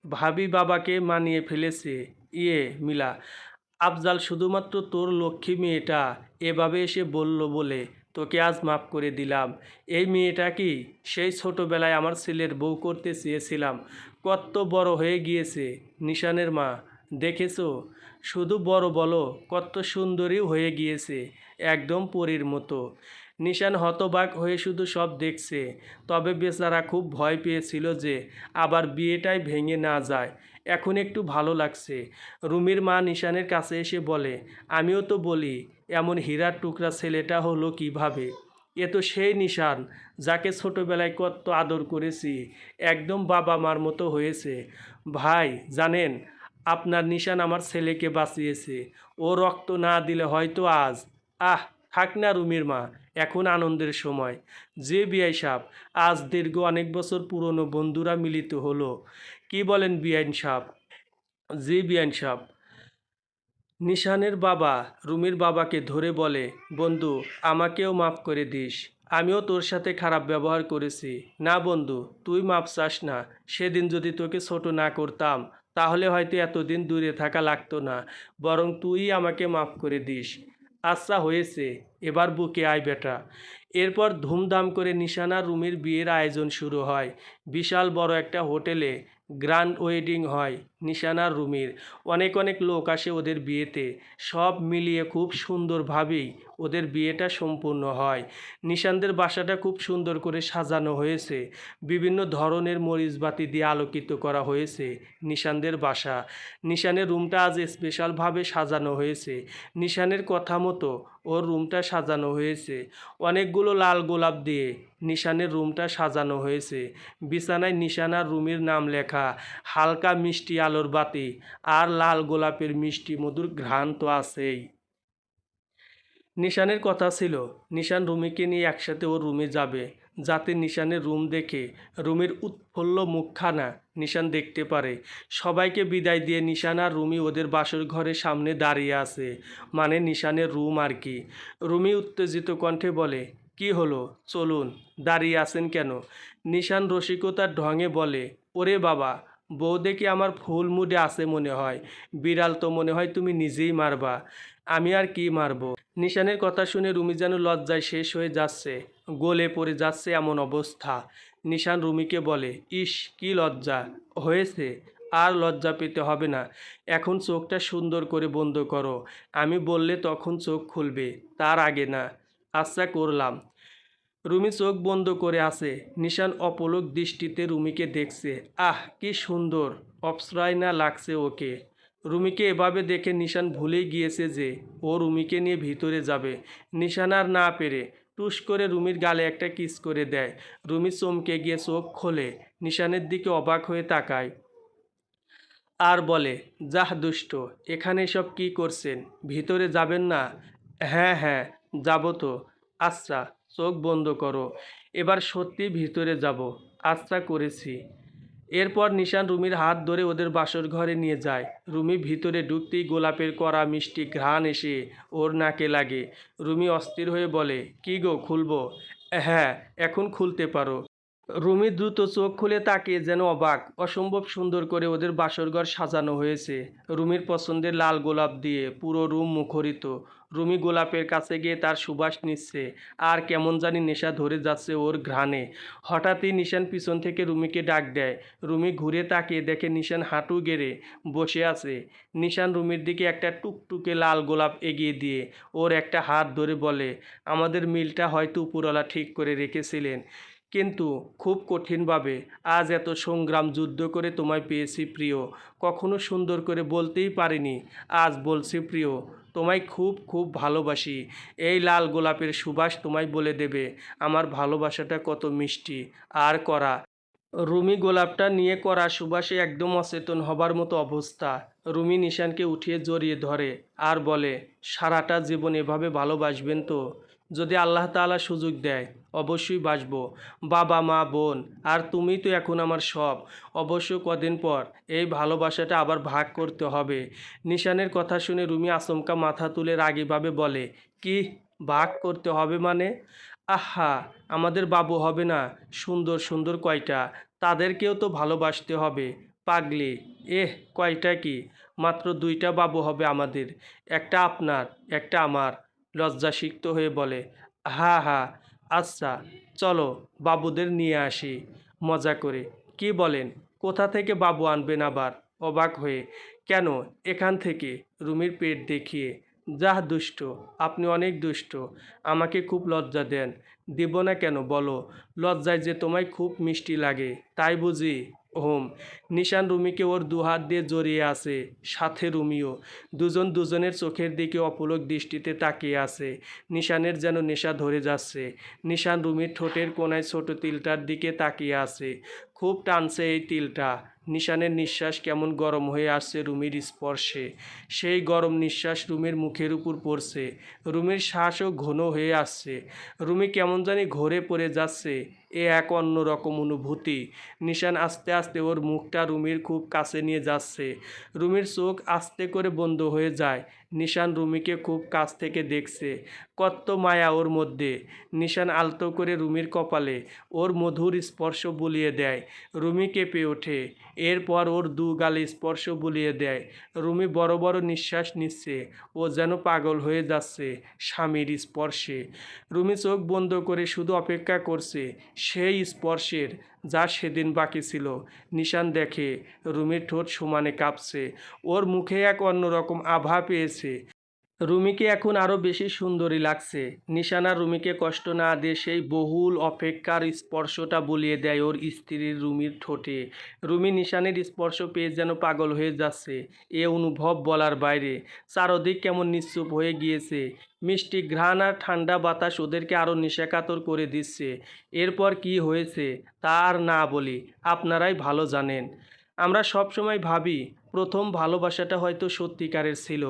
ভাবি বাবাকে মানিয়ে ফেলেছে। ইয়ে মিলা, আফজাল শুধুমাত্র তোর লক্ষ্মী মেয়েটা এভাবে এসে বলল বলে তোকে আজ মাফ করে দিলাম। এই মেয়েটা কি সেই ছোটোবেলায় আমার ছেলের বউ করতে চেয়েছিলাম, কত বড় হয়ে গিয়েছে। নিশানের মা, দেখেছো, শুধু বড় বলো, কত সুন্দরী হয়ে গিয়েছে, একদম পরীর মতো। নিশান হতবাক হয়ে শুধু সব দেখছে। তবে বেচারা খুব ভয় পেয়েছিল যে আবার বিয়েটাই ভেঙে না যায়। এখন একটু ভালো লাগছে। রুমির মা নিশানের কাছে এসে বলে, আমিও তো বলি এমন হীরার টুকরা ছেলেটা হলো কিভাবে? এ তো সেই নিশান যাকে ছোটোবেলায় কত আদর করেছি, একদম বাবা মার মতো হয়েছে। ভাই জানেন, আপনার নিশান আমার ছেলেকে বাঁচিয়েছে, ও রক্ত না দিলে হয়তো আজ। আহ, থাক না রুমির মা, এখন আনন্দের সময়। যে বিআই সাহেব, আজ দীর্ঘ অনেক বছর পুরনো বন্ধুরা মিলিত হলো। কি বলেন বিআইন সাহেব? জি বিআইন সাহেব। নিশানের বাবা রুমির বাবাকে ধরে বলে, বন্ধু আমাকেও মাফ করে দিস, আমিও তোর সাথে খারাপ ব্যবহার করেছি। না বন্ধু, তুই মাফ চাস না। সেদিন যদি তোকে ছোট না করতাম তাহলে হয়তো এতদিন দূরে থাকা লাগতো না, বরং তুই আমাকে মাফ করে দিস। আচ্ছা হয়েছে, এবার বুকে আয় বেটা। এরপর ধুমধাম করে নিশান আর রুমির বিয়ের আয়োজন শুরু হয়। বিশাল বড় একটা হোটেলে গ্র্যান্ড ওয়েডিং হয় নিশান আর রুমির। অনেক অনেক লোক আসে ওদের বিয়েতে। সব মিলিয়ে খুব সুন্দরভাবেই ওদের বিয়েটা সম্পূর্ণ হয়। নিশানদের বাসাটা খুব সুন্দর করে সাজানো হয়েছে। বিভিন্ন ধরনের মরিচবাতি দিয়ে আলোকিত করা হয়েছে নিশানদের বাসা। নিশানের রুমটা আজ স্পেশালভাবে সাজানো হয়েছে। নিশানের কথা মতো ওর রুমটা সাজানো হয়েছে। অনেকগুলো লাল গোলাপ দিয়ে নিশানের রুমটা সাজানো হয়েছে। বিছানায় নিশান আর রুমির নাম লেখা, হালকা মিষ্টি আলোর বাতি আর লাল গোলাপের মিষ্টি মধুর ঘ্রাণ তো আছেই। নিশানের কথা ছিল নিশান রুমিকে নিয়ে একসাথে ওর রুমে যাবে, যাতে নিশানের রুম দেখে রুমির উৎফুল্ল মুখখানা নিশান দেখতে পারে। সবাইকে বিদায় দিয়ে নিশান আর রুমি ওদের বাসর ঘরের সামনে দাঁড়িয়ে আছে, মানে নিশানের রুম আর কি। রুমি উত্তেজিত কণ্ঠে বলে, কি হলো, চলুন, দাঁড়িয়ে আছেন কেন? নিশান রসিকতার ঢঙে বলে, ওরে বাবা, বউ দেখি আমার ফুল মুডে আছে মনে হয়। বিড়াল তো মনে হয় তুমি নিজেই মারবা। আমি আর কি মারবো? নিশানের কথা শুনে রুমি যেন লজ্জায় শেষ হয়ে যাচ্ছে, গলে পড়ে যাচ্ছে এমন অবস্থা। নিশান রুমিকে বলে, ইস কি লজ্জা হয়েছে, আর লজ্জা পেতে হবে না। এখন চোখটা সুন্দর করে বন্ধ করো, আমি বললে তখন চোখ খুলবে, তার আগে না। আচ্ছা করলাম। রুমি চোখ বন্ধ করে আছে। নিশান অপলক দৃষ্টিতে রুমিকে দেখছে। আহ কি সুন্দর, অপ্সরায় না লাগছে ওকে। রুমিকে এভাবে দেখে নিশান ভুলেই গিয়েছে যে ও রুমিকে নিয়ে ভিতরে যাবে। নিশান আর না পেরে টুস করে রুমির গালে একটা কিস করে দেয়। রুমি চমকে গিয়ে চোখ খোলে, নিশানের দিকে অবাক হয়ে তাকায় আর বলে, যাহ দুষ্ট, এখানে সব কি করছেন? ভিতরে যাবেন না? হ্যাঁ হ্যাঁ, যাব তো। আচ্ছা, চোখ বন্ধ করো, এবার সত্যি ভিতরে যাব। আচ্ছা করেছি। এরপর নিশান রুমির হাত ধরে ওদের বাসর ঘরে নিয়ে যায়। রুমি ভিতরে ঢুকতেই গোলাপের কড়া মিষ্টি ঘ্রাণ এসে ওর নাকে লাগে। রুমি অস্থির হয়ে বলে, কি গো খুলবো? হ্যাঁ, এখন খুলতে পারো। রুমি দ্রুত চোখ খুলে তাকিয়ে যেন অবাক, অসম্ভব সুন্দর করে ওদের বাসরঘর সাজানো হয়েছে। রুমির পছন্দের লাল গোলাপ দিয়ে পুরো রুম মুখরিত। রুমি গোলাপের কাছে গিয়ে তার সুবাস নিচ্ছে, আর কেমন জানি নেশা ধরে যাচ্ছে ওর ঘ্রাণে। হঠাৎই নিশান পিছন থেকে রুমিকে ডাক দেয়। রুমি ঘুরে তাকিয়ে দেখে নিশান হাঁটু গেড়ে বসে আছে। নিশান রুমির দিকে একটা টুকটুকে লাল গোলাপ এগিয়ে দিয়ে ওর একটা হাত ধরে বলে, আমাদের মিলটা হয়তো উপরওয়ালা ঠিক করে রেখেছিলেন, কিন্তু খুব কঠিনভাবে। আজ এত সংগ্রাম যুদ্ধ করে তোমায় পেয়েছি প্রিয়, কখনো সুন্দর করে বলতেই পারিনি। আজ বলছি প্রিয়, তোমায় খুব খুব ভালোবাসি। এই লাল গোলাপের সুবাস তোমায় বলে দেবে আমার ভালোবাসাটা কত মিষ্টি আর কড়া। রুমি গোলাপটা নিয়ে কড়া সুবাসে একদম অচেতন হবার মতো অবস্থা। রুমি নিশানকে উঠিয়ে জড়িয়ে ধরে আর বলে, সারাটা জীবন এভাবে ভালোবাসবেন তো? যদি আল্লাহ তাআলা সুযোগ দেয় অবশ্যই বাসবো। বাবা মা বোন আর তুমিই তো এখন আমার সব। অবশ্য কদিন পর এই ভালোবাসাটা আবার ভাগ করতে হবে। নিশানের কথা শুনে রুমি আচমকা মাথা তুলে রাগীভাবে বলে, কি ভাগ করতে হবে মানে? আহা, আমাদের বাবু হবে না সুন্দর সুন্দর কয়টা, তাদেরকেও তো ভালোবাসতে হবে। পাগলি, কয়টা কি, মাত্র দুইটা বাবু হবে আমাদের, একটা আপনার একটা আমার। লজ্জাসিক্ত হয়ে বলে, হা হা, আচ্ছা চলো বাবুদের নিয়ে আসি মজা করে। কি বলেন, কোথা থেকে বাবু আনবেন আবার? অবাক হয়ে, কেন এখান থেকে? রুমির পেট দেখিয়ে। যাহ দুষ্ট, আপনি অনেক দুষ্ট, আমাকে খুব লজ্জা দেন। দিব না কেন বলো? লজ্জায় যে তোমায় খুব মিষ্টি লাগে তাই বুঝি? হোম। নিশান রুমিকে ওর দুহাত দিয়ে জড়িয়ে আছে, সাথে রুমিও। দুজন দুজনের চোখের দিকে অপলক দৃষ্টিতে তাকিয়ে আছে। নিশানের যেন নেশা ধরে যাচ্ছে। নিশান রুমির ঠোঁটের কোণায় ছোট তিলটার দিকে তাকিয়ে আছে। খুব টানছে এই তিলটা। নিশানের নিঃশ্বাস কেমন গরম হয়ে আসছে রুমির স্পর্শে। সেই গরম নিঃশ্বাস রুমির মুখের উপর পড়ছে। রুমির শ্বাসও ঘন হয়ে আসছে। রুমি কেমন জানি ঘোরে পড়ে যাচ্ছে। এ এক অন্যরকম অনুভূতি। নিশান আস্তে আস্তে ওর মুখটা রুমির খুব কাছে নিয়ে যাচ্ছে। রুমির চোখ আস্তে করে বন্ধ হয়ে যায়। নিশান রুমিকে খুব কাছ থেকে দেখছে। কত মায়া ওর মধ্যে। নিশান আলতো করে রুমির কপালে ওর মধুর স্পর্শ বুলিয়ে দেয়। রুমি কেঁপে ওঠে। এরপর ওর দু গালে স্পর্শ বুলিয়ে দেয়। রুমি বড় বড় নিঃশ্বাস নিচ্ছে। ও যেন পাগল হয়ে যাচ্ছে স্বামীর স্পর্শে। রুমি চোখ বন্ধ করে শুধু অপেক্ষা করছে সেই স্পর্শের, যা সেদিন বাকি ছিল। নিশান দেখে রুমির ঠোঁট সমানে কাঁপছে। ওর মুখে এক অন্যরকম আভা পেয়েছে। রুমিকে এখন আরও বেশি সুন্দরী লাগছে। নিশান আর রুমিকে কষ্ট না দিয়ে সেই বহুল অপেক্ষার স্পর্শটা বুলিয়ে দেয় ওর স্ত্রীর রুমির ঠোঁটে। রুমি নিশানের স্পর্শ পেয়ে যেন পাগল হয়ে যাচ্ছে। এ অনুভব বলার বাইরে। চারদিক কেমন নিশ্চুপ হয়ে গিয়েছে। মিষ্টি ঘ্রাণ আর ঠান্ডা বাতাস ওদেরকে আরও নেশাকাতর করে দিচ্ছে। এরপর কি হয়েছে তা আর না বলি, আপনারাই ভালো জানেন। আমরা সবসময় ভাবি প্রথম ভালোবাসাটা হয়তো সত্যিকারের ছিল,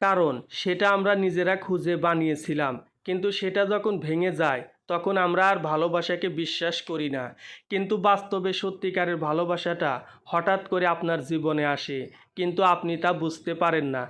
কারণ সেটা আমরা নিজেরা খুঁজে বানিয়েছিলাম। কিন্তু সেটা যখন ভেঙে যায় তখন আমরা আর ভালোবাসাকে বিশ্বাস করি না। কিন্তু বাস্তবে সত্যিকারের ভালোবাসাটা হঠাৎ করে আপনার জীবনে আসে, কিন্তু আপনি তা বুঝতে পারেন না।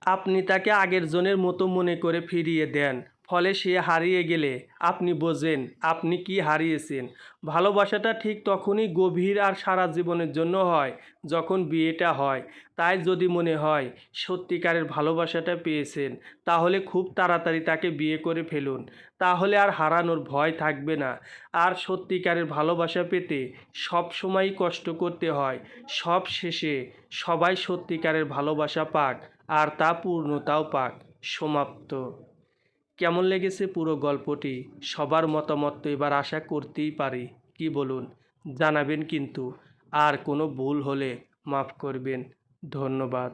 আপনি তাকে আগের জনের মতো মনে করে ফিরিয়ে দেন। ফলে সে হারিয়ে গেলে আপনি বোঝেন আপনি কি হারিয়েছেন। ভালোবাসাটা ঠিক তখনই গভীর আর সারা জীবনের জন্য হয় যখন বিয়েটা হয়। তাই যদি মনে হয় সত্যিকারের ভালোবাসাটা পেয়েছেন, তাহলে খুব তাড়াতাড়ি তাকে বিয়ে করে ফেলুন। তাহলে আর হারানোর ভয় থাকবে না। আর সত্যিকারের ভালোবাসা পেতে সব সময়ই কষ্ট করতে হয়। সব শেষে সবাই সত্যিকারের ভালোবাসা পাক, আর তা পূর্ণতাও পাক। সমাপ্ত। কেমন লেগেছে পুরো গল্পটি? সবার মতামত তো এবার আশা করতেই পারি। কি বলুন? জানাবেন কিন্তু। আর কোনো ভুল হলে মাফ করবেন। ধন্যবাদ।